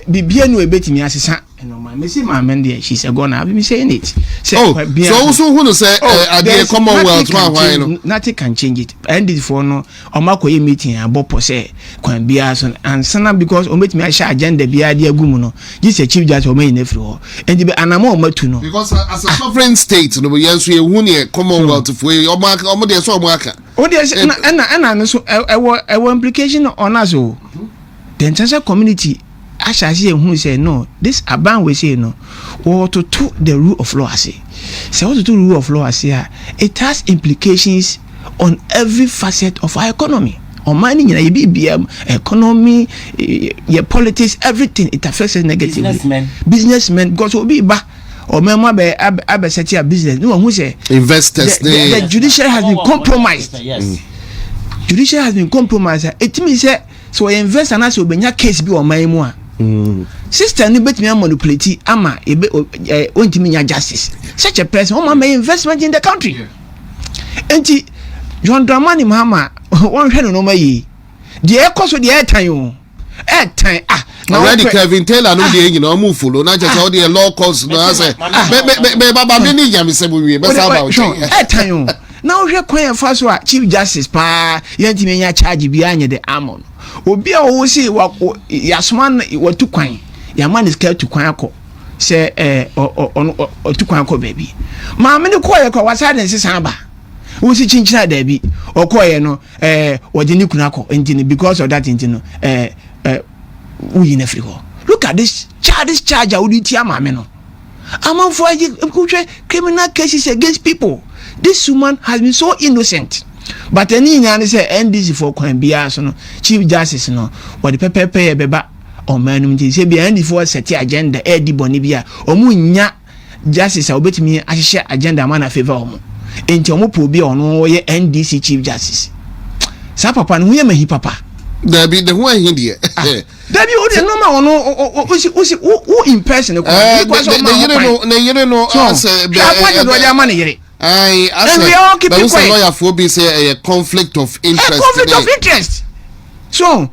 bibia no ebetimi asesa no ma me say ma men there she's a gone I've been saying it so also who no say the Commonwealth one nothing can change it and this for no omakoye meeting abopo say kwan bia so and sana because ometimi a share agenda bia de agum no this a chief judge o man free ho and the anamo matu no because as a sovereign state no yenso ye hu ne Commonwealth for omo de so omo aka o de na no so ewo implication on us o the international community Ashasi who say no, this Aban we say no, or to the rule of law. I say, so to rule of law. I say, it has implications on every facet of our economy, on mining, economy, your politics, everything. It affects us negatively. Businessmen, because we be back. Or member be set your business. No one who say investors. The judiciary has been compromised. Yes, judiciary has been compromised. It means that so invest and also be your case be on my more. Sister, you bet me manipulate ama want to mean justice. Such a person, may investment in the country. Enti John Dramani Mahama, one head no may. The air cost of the air time. Already Kevin Taylor no dey move follow na just all the law course no say baba me ni jam say we be say about time. Now we kwan fa so chief justice pa yanti me nya charge bi anye the amon obi a wo say yasman watu kwan yaman is care to kwan akọ say otu kwan akọ baby ma me ne koye kwa wasa den sesan ba wo si chinchina da bi okoye no wode ni kuna akọ ntini because of that ntino we in Africa. Look at this charge I would tia ma me no amon for criminal cases against people. This woman has been so innocent. But any nyane say NDC for kwan bia so no chief justice no what the pay beba o manum ti say bia NDC for set agenda e di boni bia o mu nya justice a obetimi ahye agenda man na favor o mu enti o mu po bia ono ye NDC chief justice sa papa no ye mahi papa there be the one here there Debbie, what is normal or no? Who in person? You know, and we all keep it quiet. Lawyer for be say a conflict of interest. A conflict of interest. So,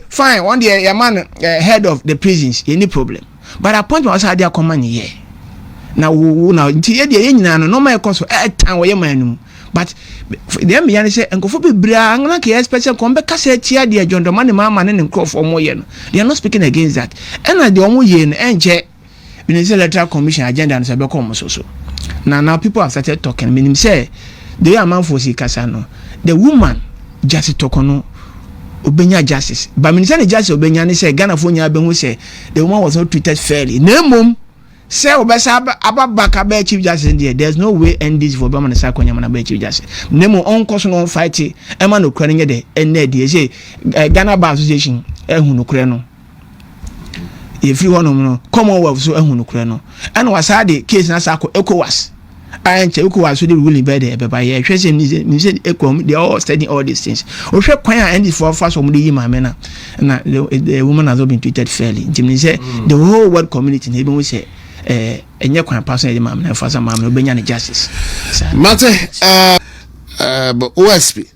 fine. One day, your man head of the prisons, any problem. But a point was how they are command here. Now, no my cause time where you man. But them me say and go for be bra like special come back say tia dia John Dramani Mahama and crop for more yen. They are not speaking against that. And the omo yen enche Ministerial Electoral Commission agenda and sabe come so. Now people have started talking. Meaning say the amount for Sikasano. The woman just talk no obenya justice. But Ministerial Justice obenya say Ghana for nya be who say the woman was not treated fairly. Nemum say obesa ababaka be chief justice there. There's no way end this for Bama na Sakonya man be chief justice. Nemo on cause no fight e man no kran de enne dey say Ghana Bar Association ehun no kran no. If you want no Commonwealth so ehun no kran no. And was the case na Sako ECOWAS. Anche ECOWAS so dey ruling by the baba here. Hwe say me say ECOWAS they all studying all these things. O hwe kwan and this for fast omo dey yi ma me na the woman has not been treated fairly. It say the whole world community even we say enye kwan person e mam na fasa mam no benya ne justice mate OSP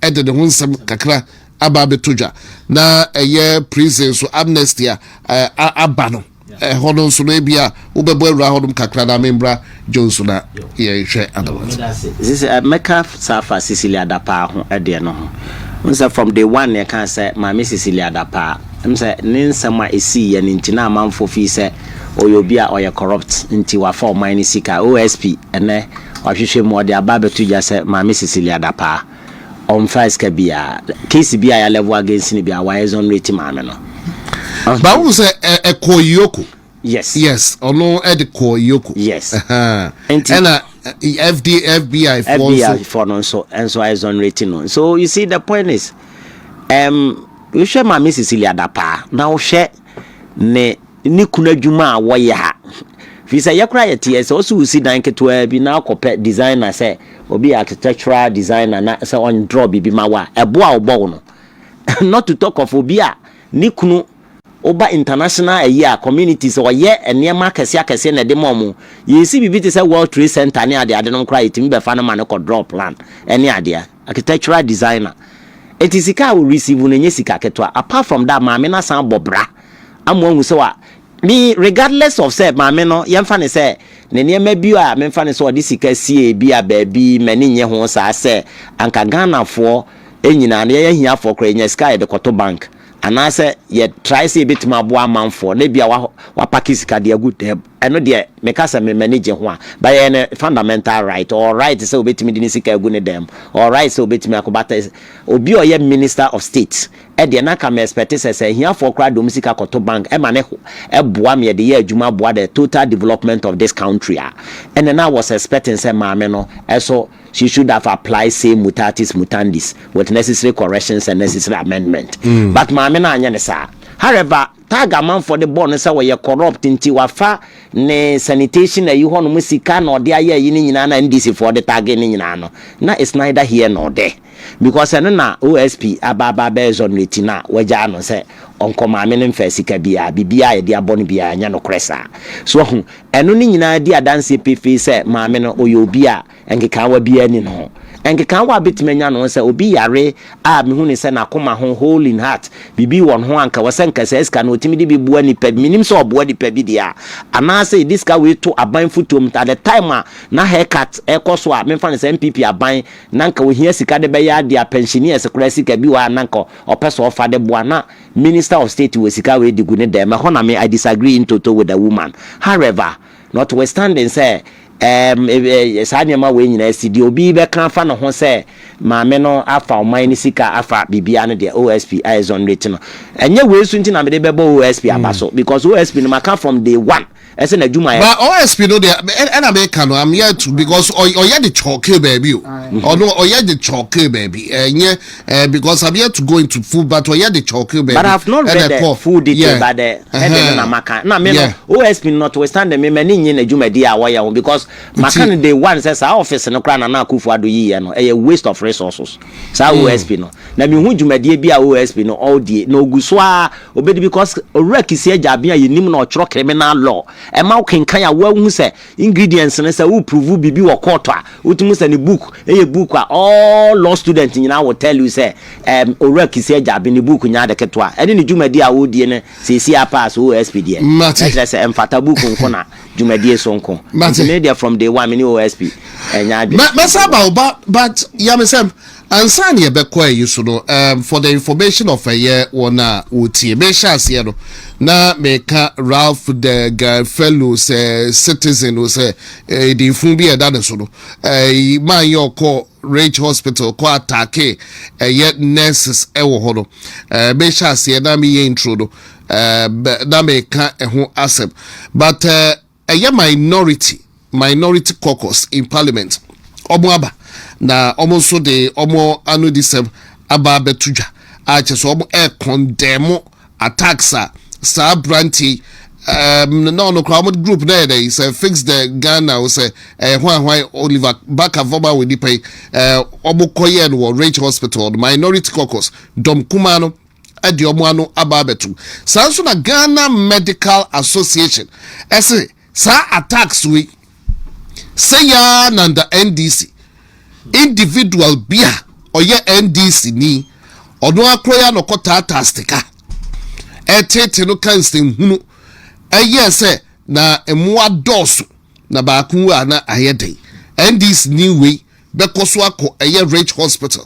ede de hunsam kakra aba betodwa na eye prison so amnesty aba no hono so no bia wo bebo awura hodum kakra na membra Johnson na ye hwe otherwise this meka safa Cecilia Dapa ho ede no ho from day one ye kan say mama Cecilia Dapa say ne nsama esi ye ne ntina amanfo fi say oyobia oye corrupt nti wa for mine sika OSP ene wahwehwe mo de aba betu ja se mama Cecilia Dapa on first ka bia case bia ya level against ni bia wa exonerate mama no ba wo se e koyoko yes ono e de koyoko yes ena FBI for no so and so exonerate no so you see the point is you share mama Cecilia Dapa now share ne ni kuna dwuma woye ha fi say yakura yete so so usi dan ketwa bi na akopɛ designer say obi architectural designer na say on draw bi ma wa ebo a obo no not to talk of obi a ni kunu oba international a communities or ye enema kese na de mom ye si bibi te say World Trade Center ne ade no kra yetimi be fa na ma ne ko draw plan ene ade architectural designer etisika will receive no nye sika ketwa apart from that ma me na san bobra amwo hu se wa me regardless of say maame no yemfa ne say ne niema bi a memfa ne so odi sika sie bi a baabi mani nye ho saa say anka Ghana fo enyina na ye hia fo kra nya sky de koto bank anase ye try say bitima abo amanfo na bia wa pakisika de agu dem eno de meka say me manage ho a ba ye ne fundamental right or right say obetimi de sika agu ne dem or right say obetimi akobata obi o ye minister of state e de na ka me expect say hia for kra dom sika koto bank e ma ne boa me de ye adwuma boa the total development of this country and then I was expecting say maame no so she should have applied same mutatis mutandis with necessary corrections and necessary amendment. But maame na anya ne sa. However, tag man for the born say we corrupt nti wafa ne sanitation ayi ho no musika na ode aye yi ni nyina na NDC for the tag ni nyina no. Na it's neither here nor there. Because na OSP ababa H0t na waja no say onko maame ne mfa sika bia bibia ye de abon bia anya no kresa. So hu eno ni nyina di adanse pefe say maame no oyobi a enkeka wa bia ni no enkeka wa betimanya no say obi yare a me hu ni say na koma ho whole in heart bibi won ho anka wasenka say ska na otimi di bibua ni pa minim so oboa di pa bi dia ana say this ka we to aban futom at the time na haircut ekoso a me fa say MPP aban nanka we hia sika de be ya dia pensioners kura sika bi wa nanka opeso ofa de boa na minister of state we sika we digu ne dem ho na me I disagree in total with the woman. However, notwithstanding say sanyama we nyina sidi obi be kan fa no ho se maame no afa oman ni sika afa bibia no de OSP H0t no enye we su nti na me de bebo OSP abaso because OSP no maka from day one ese na juma but OSP no there and America no I'm here to because oya the choke baby or no oya the choke baby because I'm here to go into food but oya the choke baby but I've not read the food detail but the head na maka na me no OSP notwithstanding me mani nyi na juma dia waya because maka day one says our office no kra na akufu ado yi no a waste of resources sa OSP no na me hu juma dia bia OSP no all die no guso a obedi because orekisi agya bia yenim na ochro criminal law e ma kenkan ya wa hu se ingredients ne se wo prove bibi wo court a utumu se ne book book a all law student nyina will tell you say orekisi agya bi ne book nya de keto a ene ne juma dia wo die ne se si a pass OSP die e say emfata book nko na juma die so nko media from day one mini OSP enya de masaba but ya mesem ansani ebe kwa yusu no for the information of a year wona utie be shase no na meka Ralph the fellow citizen who say the fun bi eda so no man yo call H0t ko attack yet nurses ewo ho no be shase na me ye intro no na meka ho accept but a minority caucus in parliament omo aba na omo so de omo anu disem aba betuja ache so omo condemn attacks sa branty no crowd group there is fix the Ghana we say why Oliver Bakavoma we pay omo koye no H0t minority caucus dom kumano adi omo anu aba betu sanso na Ghana Medical Association ese sa attacks we say ya nanda NDC individual bia oye NDC ni odo akroya no kota stika etete no kansten hunu say na emwa dosu na baaku ana ayede NDC ni we bekoso akọ H0t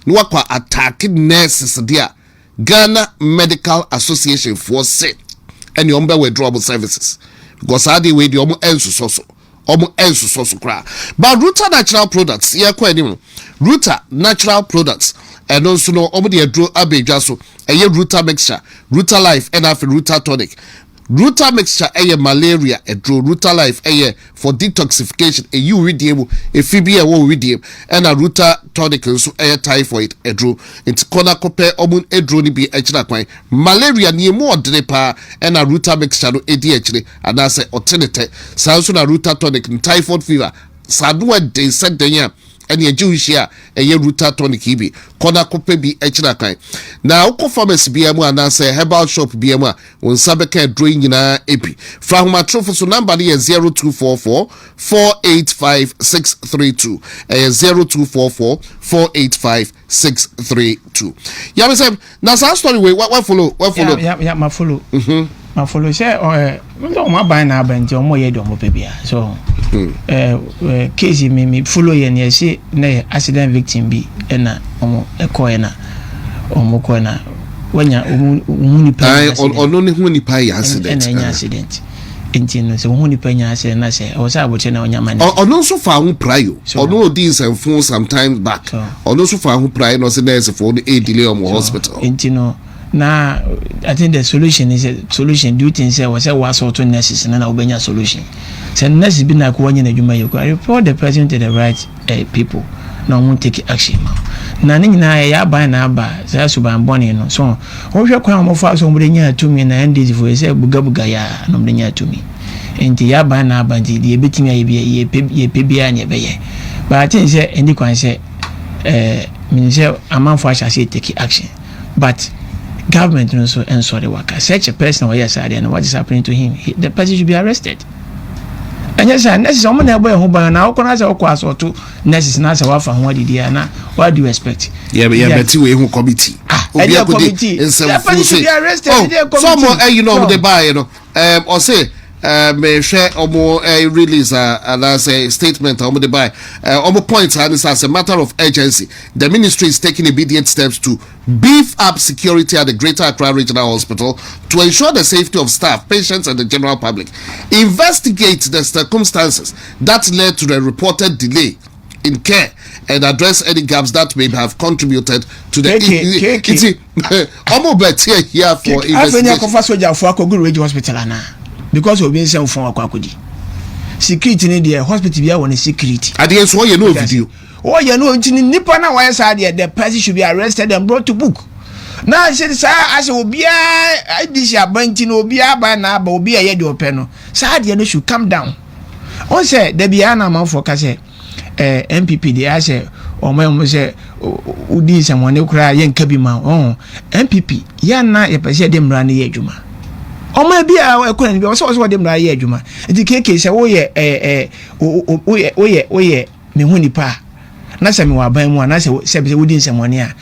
no akwa attack nurses there Ghana Medical Association for say any ombe withdrawable services because ade we the omo enso so kra but Ruta natural products ye kwa enim Ruta natural products and also no omo de adro abedwa so Ruta mixture Ruta life and after Ruta tonic Ruta mixture malaria adro Ruta life for detoxification you redeem fibia wo redeem and a Ruta tonic so typhoid adro into corner compare omun adro ni bi echina kwan malaria ni mu odre pa and a Ruta mixture no edi echire and I say alternative so na Ruta tonic typhoid fever sadwa de said den and ye Judicial Ruta tonic ibi corner compare bi echina kwan na uko pharmacy BMU and I say herbal shop BMU on sabeka drawing nyina epi from my trophy so number is 0244 485 632 0244 485 632 yeah me say na sa story we what follow yeah ma follow ma follow say o ma ban na ban nti o mo ye do mo pebia so case me follow ye na say na accident victim bi na o ekoye na o mo ko na wanya o pa ono ne hu ni pa accident na accident nti no se hu ni pa nya accident na say o sa aboche na onya mane ono so fa hu prayo ono odi some phone sometimes back ono so fa hu prayo no say nurse for the delay on hospital nti no na I think the solution is a solution. Do you think say was sort of nurses and obenya solution? So nurses be na ko wanya na dwuma you report the person to the right people. No won't take action. Na ni na ya ban na aba say so ban bone no. So wo hwe kwan mo fa so mo de nya atumi na end for say buga ya no mo de nya atumi. Enti ya ban na aba ndi e betimi aye ye pebia nya be ye. But I think say endi kwan say minister amanfo asha say take action. But government also and sorry worker such a person or yes and what is happening to him the person should be arrested. And yes and this is someone that boy who by now can say okwa so to nurses na say wafa ho didi na what do you expect better we who committee committee the person should be arrested someone you know the buy you know or say me share omo release and as a statement omo the buy omo point and it's as a matter of urgency the ministry is taking immediate steps to beef up security at the Greater Accra Regional Hospital to ensure the safety of staff, patients and the general public, investigate the circumstances that led to the reported delay in care and address any gaps that may have contributed to the omo better here for investigation hospital because we been sent from akodi security in the hospital be one security at the end so you know video you know nipa na why say the person should be arrested and brought to book now say as obia this abanti no obia ba na ba obia ye de ope no say no should come down on say the bia na man for ka say MPP dey say o mo say udi someone kura ye nka bi ma MPP ya na ye pese de mra na ye adwuma Oma bia ekona bi so dem na ye adwuma nti keke se wo ye me hu nipa na se me wa ban mu na se wodi nsemone a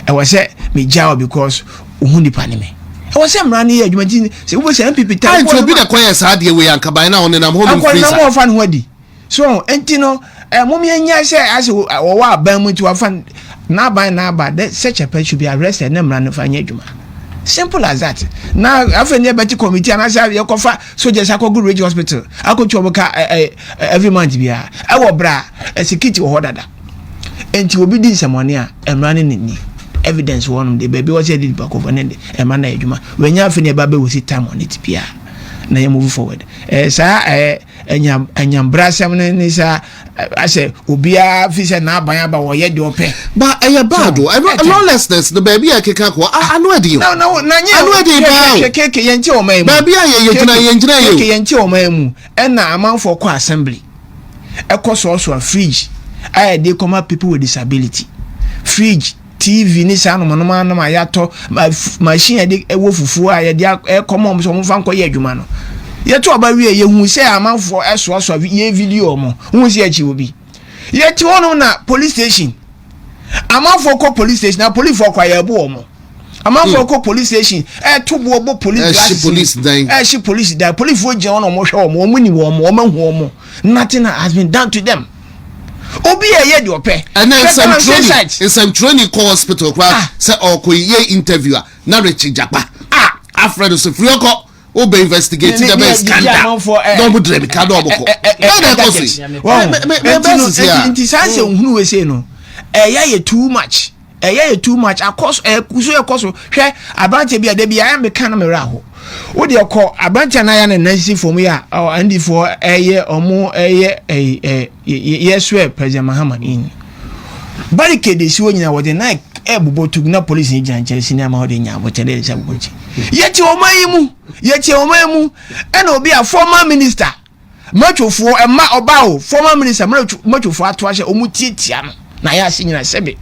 e wo se me jaw because hu nipa ne me e wo se mra na ye adwuma nti se wo se MPP ta ko bi de koye sa de we yanka ban na on na mo freezer akwa na mo fa no wadi so enti no mom nya se as wo wa ban mu ti wa fa na ban na ba such a person should be arrested na mra na fa nya adwuma. Simple as that. Now, after the Betty committee, and I say, you cover soldiers, I go to Ridge Hospital. I go to every month. I will bra a security order. And you will be doing some money and running in evidence. One the baby was headed back over and man, when you have any baby, will sit time on it. Pia. Now you move forward. Sir, and yam brass, I say, Ubia Fisher now by about ye do pay. But I bad, lawlessness, the baby I can I know it. No, Keke Yancho, my baby, I Yancho, my and now amount for co assembly. A course also a fridge. They come up people with disability. Fridge. TV ni sa no ma yato machine de ewofufu a ye de come so mo fan ko ye adwuma no ye to aba wie ye hu se amanfo eso ye video mo hu se achi obi ye ti wono na police station amanfo ko police station na police for kwa ye bo mo amanfo ko police station to bo police police die police for je wono mo hwe mo ni wo mo mahu mo nothing has been done to them. Obi ye de ope and then some training call hospital say ko ye interviewer na rechi japa Alfred so free ko obe investigating the best scandal no mo dream ka do oboko inti sanse hunu we say no ye too much akos kuso ye koso hwe abante bia de bia me kan me raho wo de ko abante na ya na nansi for me a andi for omo yes President Mahama in barricade si wonyina wo de na bubotu na police ni janche sini ama wo de nya bo tele se bochi yeti oman mu ena obi a former minister matwofo ema oba o former minister matwofo ato ahye omutietia no na ya sinyina sebe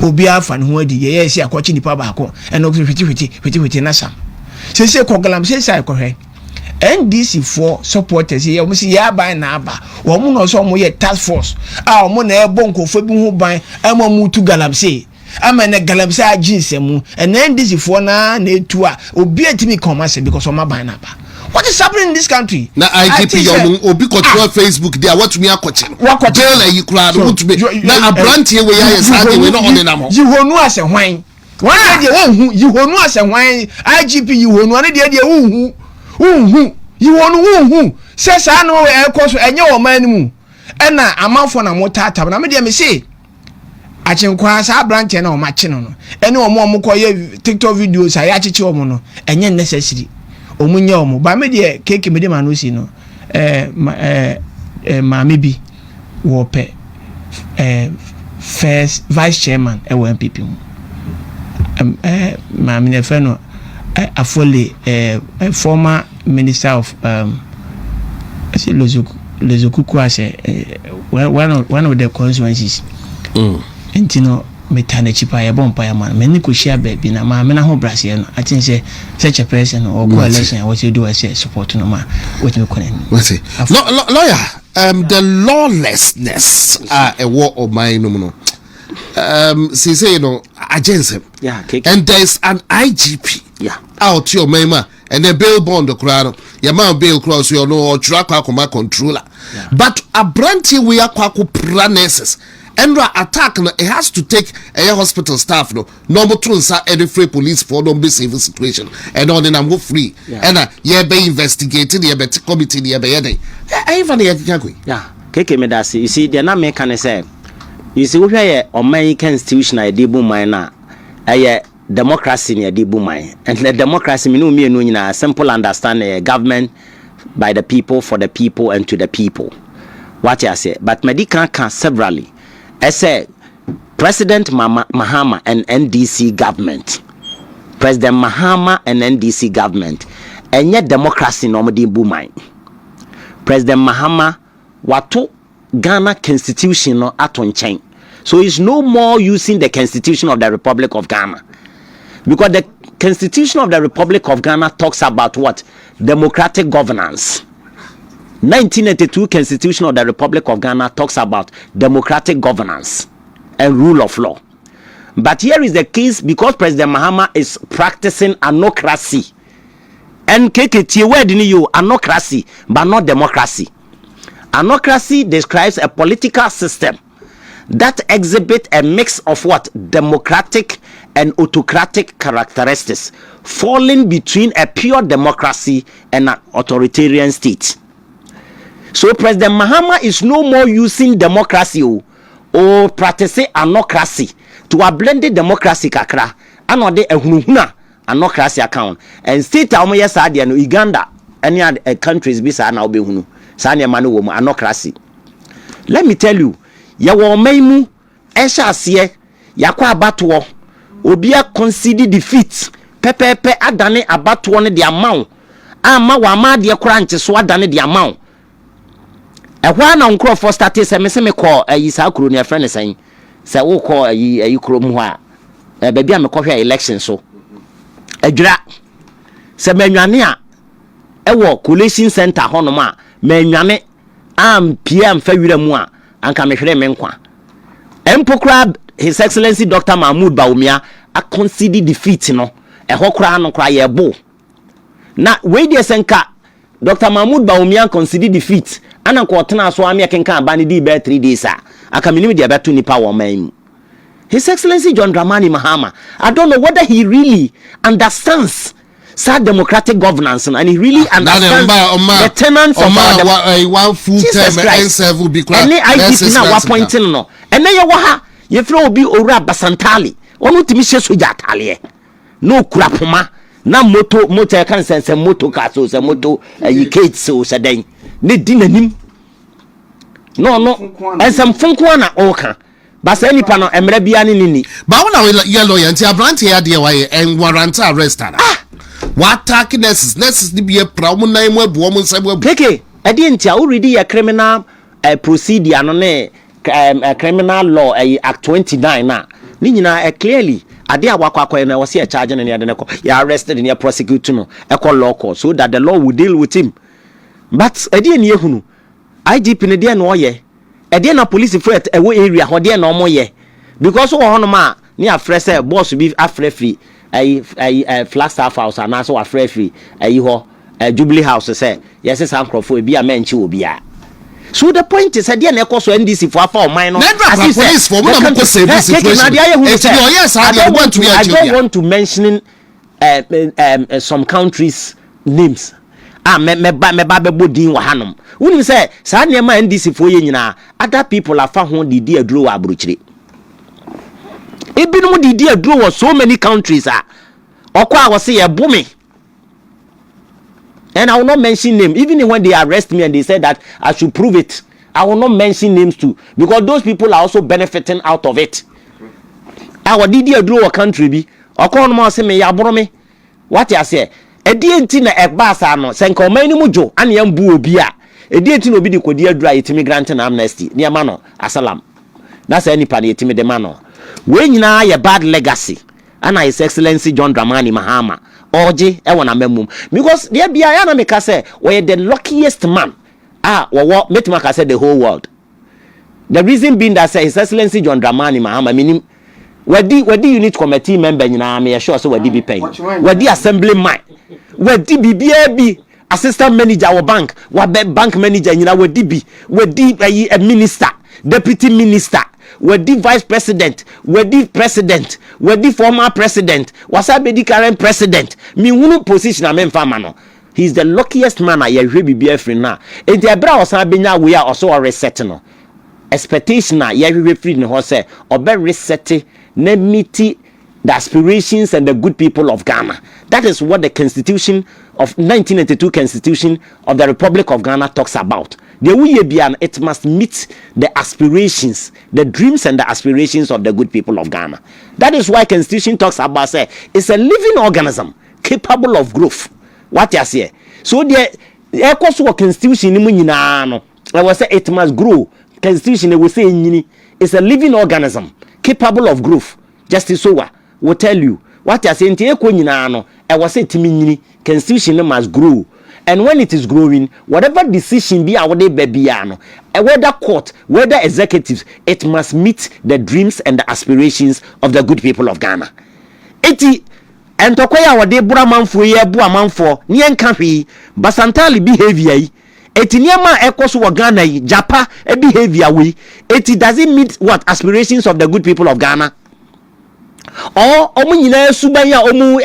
obi afa no adi ye si akwachi nipa ba ko ena hweti na sam se ko Galamsey sai ko hwe NDC for supporters here we see ya ban na aba wo mu no so mo ye task force mo na e bon ko fo bi hu ban mu tu Galamsey ama na Galamsey aginsemu and then this for na etu a obi atimi commerce because oma ban na ba. What is happening in this country? Na IGP young obi control Facebook there what me akoche. Jail e kura no to be. Na abrantie we ya sade we no on na mo. Yihonu ase hwan. Wan de won hu yihonu ase hwan IGP yihonu ane de unhu yihonu se sa no e koso enye o man mu. Ena amanfo na motata na me de me say achenkwa sa abrantie na o ma che no. Ene o mo koye TikTok videos aya cheche o mo no enye necessary. Omunye omo ba me de keke me de ma no si no ma me bi wo pe first vice chairman e wo MPP mu ma me ne fe no Afole former minister of Lezokuku as one of the constituencies intino metane chipa ya bompa ya man meni ko share baby na ma me na ho brase no I think say such a person or coalition what you do as support no ma what me connect lawyer the lawlessness a war of mine no see say you know agency and there is an IGP out your mema and the bail bond the crowd your man bail cross you know or track controller but a branch we are praneses and attack no, it has to take a hospital staff no number two any free police for don't be civil situation and on then I'm go free and yeah be investigating the be committee the be even keke me da see you see they na make can say you see we hear on my constitution I dey bu mine na democracy near the boomai and the democracy me no me no nyina simple understand government by the people for the people and to the people what I say but medical can severally I say President Mahama and NDC government President Mahama and NDC government and yet democracy no me boomai President Mahama wato Ghana constitution no aton chain so it's no more using the constitution of the Republic of Ghana. Because the Constitution of the Republic of Ghana talks about what? Democratic governance. 1982 Constitution of the Republic of Ghana talks about democratic governance and rule of law. But here is the case because President Mahama is practicing anocracy. And KKT word in you anocracy, but not democracy. Anocracy describes a political system that exhibit a mix of what? Democratic and autocratic characteristics, falling between a pure democracy and an authoritarian state. So President Mahama is no more using democracy or practicing anocracy to a blended democracy kakra anode ehunhuna anocracy account and state amoye saade no Uganda any other countries bi sa na obehunu sa ne ma no wo mu anocracy. Let me tell you ya wo maimu ehya ase yakwa abato obia concede defeat pepepe adane abato ne de amount ama wa ma de kora nche so adane de amount ehwa na nkro for start se me call ayi sa kuro ne friend sen se wo call ayi kuro mu ha ba bia me kohwe election so adwira se manwane a ewo collation center hono ma manwane am PM fa wira mu a anka me hwere me nkwa empokra His Excellency Dr. Mahmoud Bawumia a concede defeat no ehokra no kra ye bo na we dey senka Dr. Mahmoud Bawumia concede defeat ana ko tena so am yekenka ba ne di be 3 days aka minimi dia beto nipa wo man. His Excellency John Dramani Mahama, I don't know whether he really understands sad democratic governance and he really understands the tenets of one full term and several be and IGP na wa pointing no and then you ha you throw obi ora basantali onu timi hye soja atale no kura poma na moto kan sense moto ka so se moto H0t so se den ne di nanim no ensam funko na oka basa nipa no emre bia ne ni ba wona yellow yanti abrante ya de wa en warrant arrest ana what attack nurses ni bia pra mo nan mo abuo mo nsam abu keke ade ntia already ya criminal procedure no ne criminal law act 29 na ni nyina clearly ade awakwa na wose e charge ne ade ne ko ya arrested ne prosecute no e ko law court so that the law will deal with him but ade ne ehunu IGP ne de na oye ade na police for ewo area ho de na omo ye because wo hono ma ni afre say boss bi afre free Flagstaff House and also afre free ho Jubilee House say yes sankrofo bi a menchi obi a. So the point is that na ekoso NDC for afa o man no police for na ko save this situation. I don't want to mention some countries names. Me ba bodin wa hanom. Woni say sa na ma NDC for ye nyina other people afa ho didi aduro wa abrochire. Ebinum didi aduro was so many countries okwa wo say ye bumi. And I will not mention name. Even when they arrest me and they said that I should prove it, I will not mention names too. Because those people are also benefiting out of it. Our Didi Adro country be. Okon mo say me ya boro me. What you say? Edi enti na ekbasa no. Senko mani mujo an yambu obi a. Edi enti no bi di kodi adra yetimi grant na amnesty. Ni amano asalam. That's any pan yetimi de mano. We nyina ye bad legacy. Ana His Excellency John Dramani Mahama. Oje na memum because there be na make say we the luckiest man what make me say the whole world. The reason being that say His Excellency John Dramani Mahama meaning wadi unit committee member nyina me sure so wadi be paying wadi assembly man wadi bi assistant manager wa bank bank manager nyina wadi a minister deputy minister wadi vice president wadi president wadi former president wasabedi current president mi hunu position am fama no. He's the luckiest man I hear be free now. Enti ebra osabenya we are also reset no expectation na ye free no ho say obe reset na meet the aspirations and the good people of Ghana. That is what the constitution of 1992 constitution of the Republic of Ghana talks about. The way it must meet the aspirations, the dreams and the aspirations of the good people of Ghana. That is why constitution talks about say it's a living organism capable of growth. What you say? So the constitution no, I will say it must grow. Constitution will say it's a living organism capable of growth. Justice Sowa will tell you what you say. I will say constitution must grow. And when it is growing, whatever decision be our day babyano, whether court, whether executives, it must meet the dreams and the aspirations of the good people of Ghana. Eti and tokoya our day buramanfo ye buamanfo nien kafi basantali behavior eti niema ekoso wa Ghana japa behavior we eti does it meet what aspirations of the good people of Ghana? Or omunyina subanya omu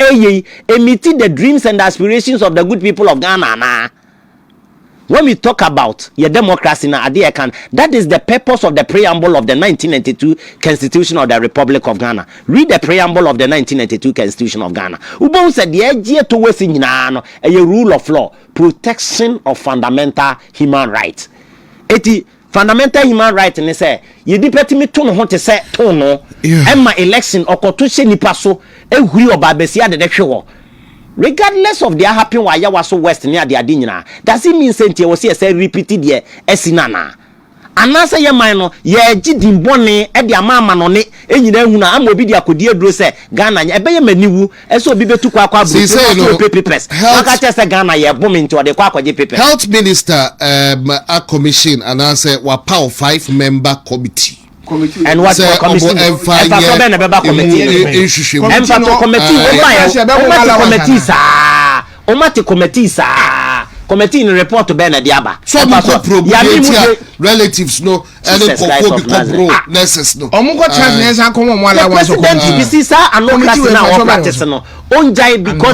meeting the dreams and aspirations of the good people of Ghana na. When we talk about your democracy na that is the purpose of the preamble of the 1992 Constitution of the Republic of Ghana. Read the preamble of the 1992 Constitution of Ghana. Ubon said the idea to we nyina a rule of law, protection of fundamental human rights. Eti fundamental human right ne say ye dipeti me to no ho te say to no emma election okoto hye nipa so ehuri obabesia de hwe regardless of their happen wa ya waso west ne ade ade nyina does it mean say we say repeat there esinana anasa ye man no ye gidimbone e de ama no ne enyina ehuna ama obi de akodi aduro say Ghana nya ebe ye maniwu eso obi betu kwa bro papers aka tese Ghana ye bom nti ode kwa akwaje papers. Health Minister a commission and answer wa power 5-member committee. And what commission committee in report to Ben Diaba. Some relatives no and nurses no. Because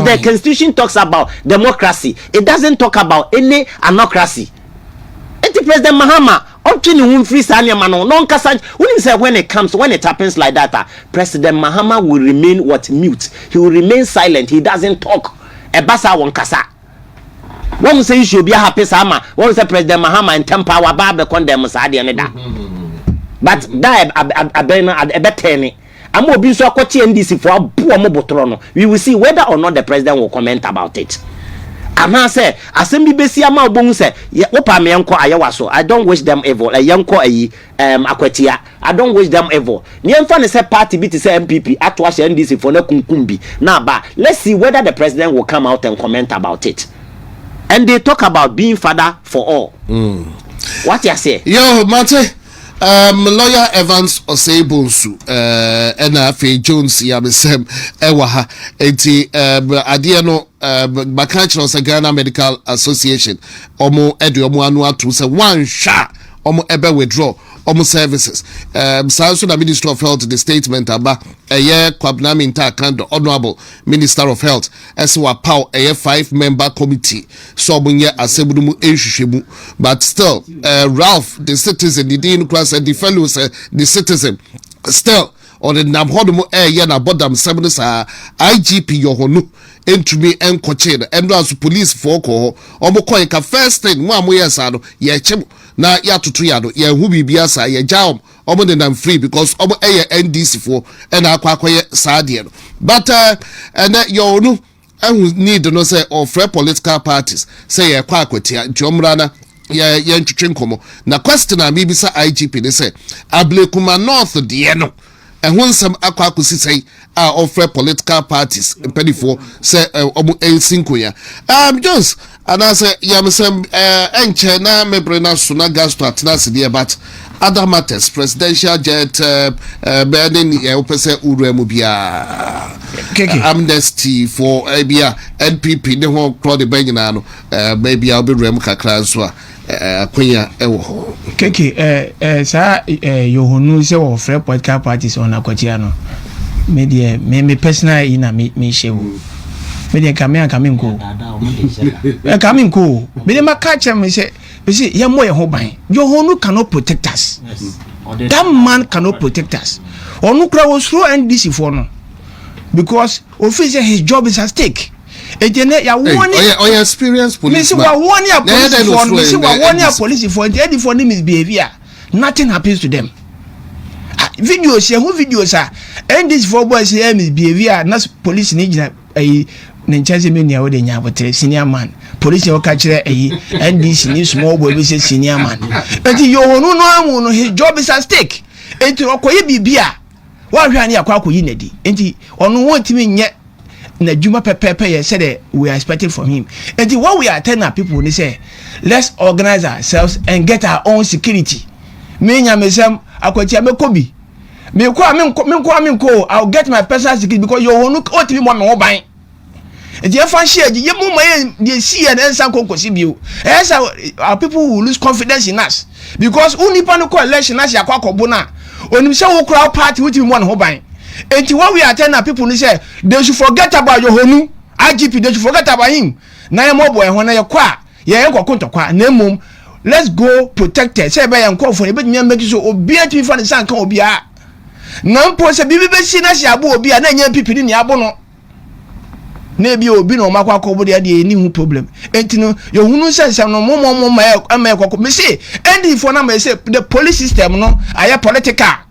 the constitution talks about democracy. It doesn't talk about any anocracy. President Mahama when it happens like that, President Mahama will remain mute. He will remain silent. He doesn't talk. Ebasa won kasa. One say you should be happy sama. One say President Mahama and power babe condemn Sadi and da. But that a better I'm obi so akochi NDC for abu mo botrono. We will see whether or not the president will comment about it. Ama say asemi besi ama obon say opa me enko ayewaso. I don't wish them evil. Yenko akwatia. I don't wish them evil. Ni emfa ne say party bi to say MPP atwa she NDC for na kunkumbi. Na ba let's see whether the president will come out and comment about it. And they talk about being father for all. What you say? Yo, Mate, Lawyer Evans Osebonsu and Jones Yabesem Ewaha enti adie no Bakachi Ghana Medical Association omo edu omo anu atu se one sha omo ebe withdraw omo services so the Minister of Health the statement aba Kwabena Minta Kando Honorable Minister of Health eswa pow 5-member committee so omunye asebunu mu ehwehwemu but still Ralph the citizen the dean class and the fellows the citizen still on the namhodomo na bodam semnes IGP yohonu entumi enkoche endo as police for ko omo koy ka first thing mo amoyesa no ye chem na ya tutu ya do ye hu bibia sa ye jaom omo de nam free because omo NDC for na akwakoye saade no but and yohonu need no say of political parties say ye kwa akwatia jomra na ye ntwetwe nkomo na question a mebisa IGP ne say Ablekuma North de no when some aquacusi say offer political parties penifo say sinkoya Jones and I say yamsem enche na mebrena suna gas to atnasi there but other matters presidential jet burning opese uremu bia amnesty for abia NPP ne ho crowd benina no maybe I'll be rem kakra so akwenya ewo keke sa yohonu se wo free political parties on akwatia no me personal ina me shewu me de kamia kaminko kaminko me de makacha me say ye moye ho ban yohonu cannot protect us that man cannot protect us onu kra wo through NDC for no because officially his job is at stake ejene ya woni or experienced police. Me say wa woni police for the for them misbehavior. Nothing happens to them. Videos here, who videos are and this for boys here misbehavior, not police need a Ninchase mania with the senior man. Police will catch and this new small boy with a senior man. But you know his job is at stake. And to Okoye Bia, what Rani Akwaku Yinedi, and he on one team yet. Na Juma Pepe said we are expecting from him. And what we are telling our people, they say, let's organize ourselves and get our own security. Me nyamesem akwatia me kobi. Me ko I'll get my personal security because you won't ot me mo ban. And you fan share ye mo ma dey see and ensan konkosi bio. Our people will lose confidence in us because unipa no election as yakwa kobo na onim se wo crowd party with me mo ban. And what we are telling people, say they should forget about your honu IGP. They should forget about him. Na mo boy when you kwa ye enko konto kwa na mum let's go protected. Say by enko for be me make so obi atimi fa ne san kan obi a na mpo se bibi be si na si abo obi a na nya pipini ni abo no na bi obi no makwa akobo de ni hu problem. Entino your hunu sense no mo ma ekoko me say end for na me say the police system no aya political.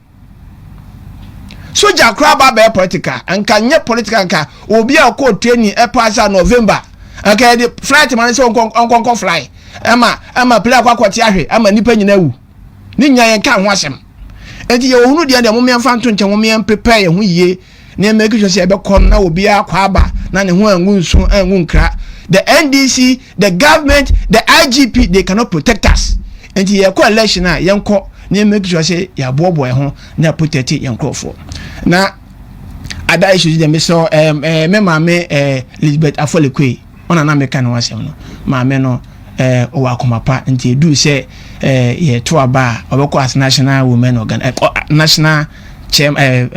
Soja craba be political and can nye political nka obi a ko training e pass November okay the flight man say on fly ama play akwakoti ahwe ama nipa nyina wu ni nya yen ka ho asem enti ye ohunu de mo me mfa nto nche mo me prepare ye ho yie na make sure say e be kom na obi akwa aba na ne ho angu nso angu nkra the NDC the government the IGP they cannot protect us enti ye ko election a yen ko na make sure say ya bobo e ho na protect yen crofo na ada issues dem so me mama Elizabeth Afolekwe ona na meka no asem no mama no o wakomapa nti edu say ye to aba obekọ as national women organ national chairman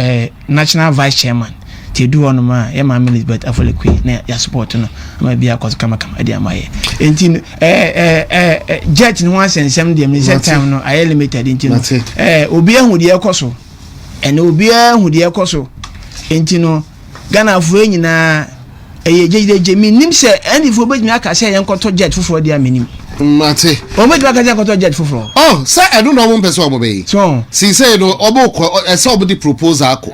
national vice chairman ti edu ono ma ye mama Elizabeth Afolekwe na ya support no ma bia cause kama ade amaye nti jet no asensem dem ni set time no aye limited nti no obi ahu de ekoso ene obi ahu de ekoso enti no Ghana fo nyina jeje mi nim se eni fo betimi aka se yen koto jet foforo dia menim mate o betimi aka se koto jet foforo oh say I don't know one person obo be so si say no obo ko e say obo di proposal ko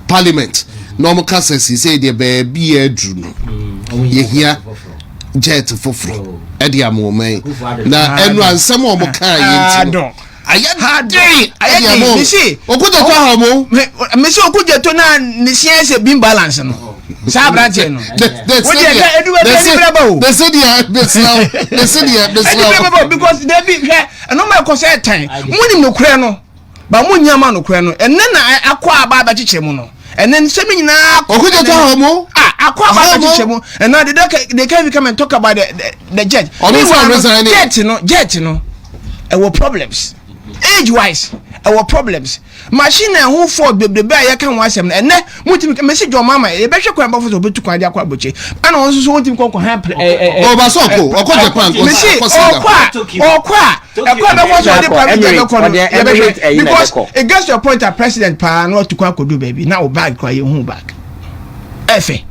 parliament no mo ka se si say de be bi adru no ye hia jet foforo e dia mo man na enu ansem obo kan yenti no misi okuja to hamo misi okuja to na ni siense bin balance no sa branche no the city because they be no ma ko say time munim no kure no ba mu nyama no kura no enne na akwa aba ba chiche mu no enne se me nyina okuja to homo akwa aba ba chiche mu and now they can come and talk about the judge jet no our problems age wise our problems machine who for the ya kan wasem enne mutim message your mama e be hwe kwan ba for obetu kwan dia kwa boche ana won so wotim kon ha obasoko okọ Japan okwa be for so the private because against your point at president pa no to kwa kodu baby now bag kwa ye hu bag efe.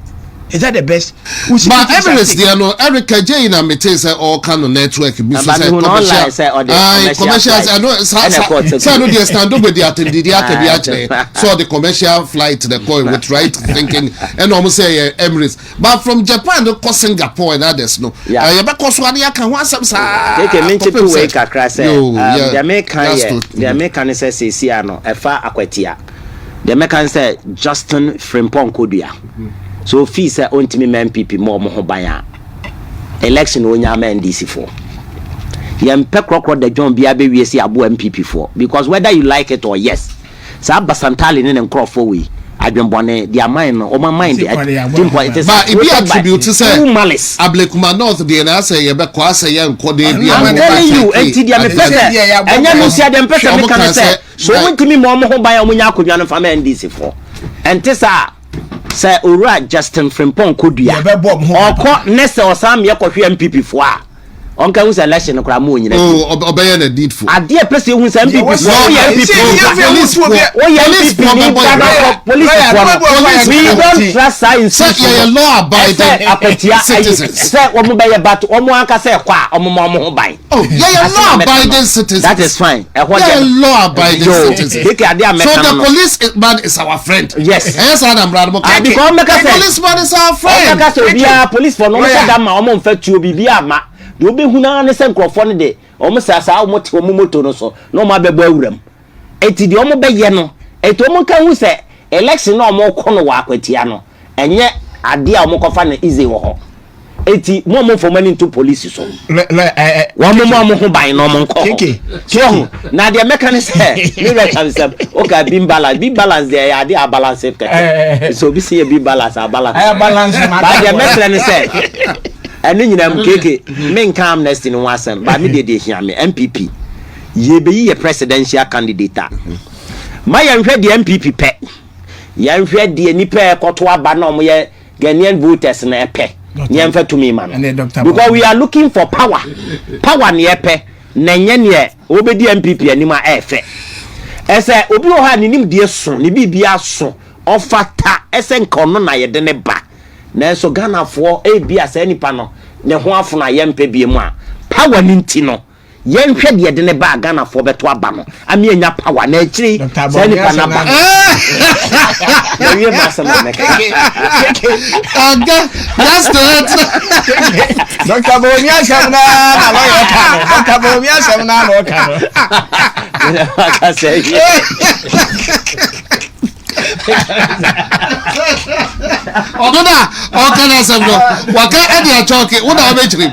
Is that the best? But evidence there no Erica J na mete say all kind of network be so say commercial I know say no dey stand up with the attendee actually so the commercial flight the call with right thinking and almost say Emirates but from Japan to Singapore and others no you be cause one ya kan one sa take me to way kakra say the American say see no efa akwatia the American say Justin Frimpong Kodua so fee say ontimi MPP mo ho ban election onya ma NDC for yempe krokro de John bia be wiesi abo MPP for because whether you like it or yes sa basantale ne nkrofo we adwembone dia mind no o ma mind but e be attribute say ablekuma north de na say ye be kwa say ye nkode bia I'm telling you enti dia me pese enya no sia dem pese me kan say so ontimi mo ho ban omunya akodwa no fa ma NDC for enti sa say ora Justin Frimpong Kodua okọ nese osam ye kohwe MPP fo a onka hu election kra mo nyina obeye na need for ade pese hu say MPP fo police we don't trust science say law abiding apatia say wo mo beye bat wo mo aka say kwa o mo ho ban law abiding citizens that is fine law abiding citizens so the police man is our friend yes Adam Bradmo because make say police man is our friend because obia police for no say that ma o mo mfa tuo bibia ma de obi huna ne se nkrofo ne de o mo sasa o mo te o mo moto no so no ma bebo awuram eti de o mo beye no eti o mo kan hu se election no mo ko no wa akwatia no enye ade a o mo kofa na easy wo ho eti mo formani into police so wa mo ho ban no mo nko so na de mechanic say me reckon say okay be balance there ya de a balance so be say be balance a balance but de mechanic say ene nyina mkeke me nka amnesty no wasem ba me de hia me MPP ye be ye presidential candidate ma ya nhwe de MPP pe ya nhwe de nipa ekoto aba na omo ye Ghanaian voters na epe nye mfa to me man because we are looking for power ne epe na nye ne obedi MPP anima efe ese obi o ha nim de so ne bibia so ofata ese nkono na ye de ne ba na so Ghana for bia sa nipa no ne ho afuna yempe bie mu a power ni nti no yenhwe de de ne ba Ghana for beto aba no ami anya power na akiri sa nipa na ba na wie ba sa na meka aga that's the Dr. Bomia Shamna na lawyer kan Dr. Bomia Shamna no kan aka say Odona o kana sabno waka edi a choke una abechiri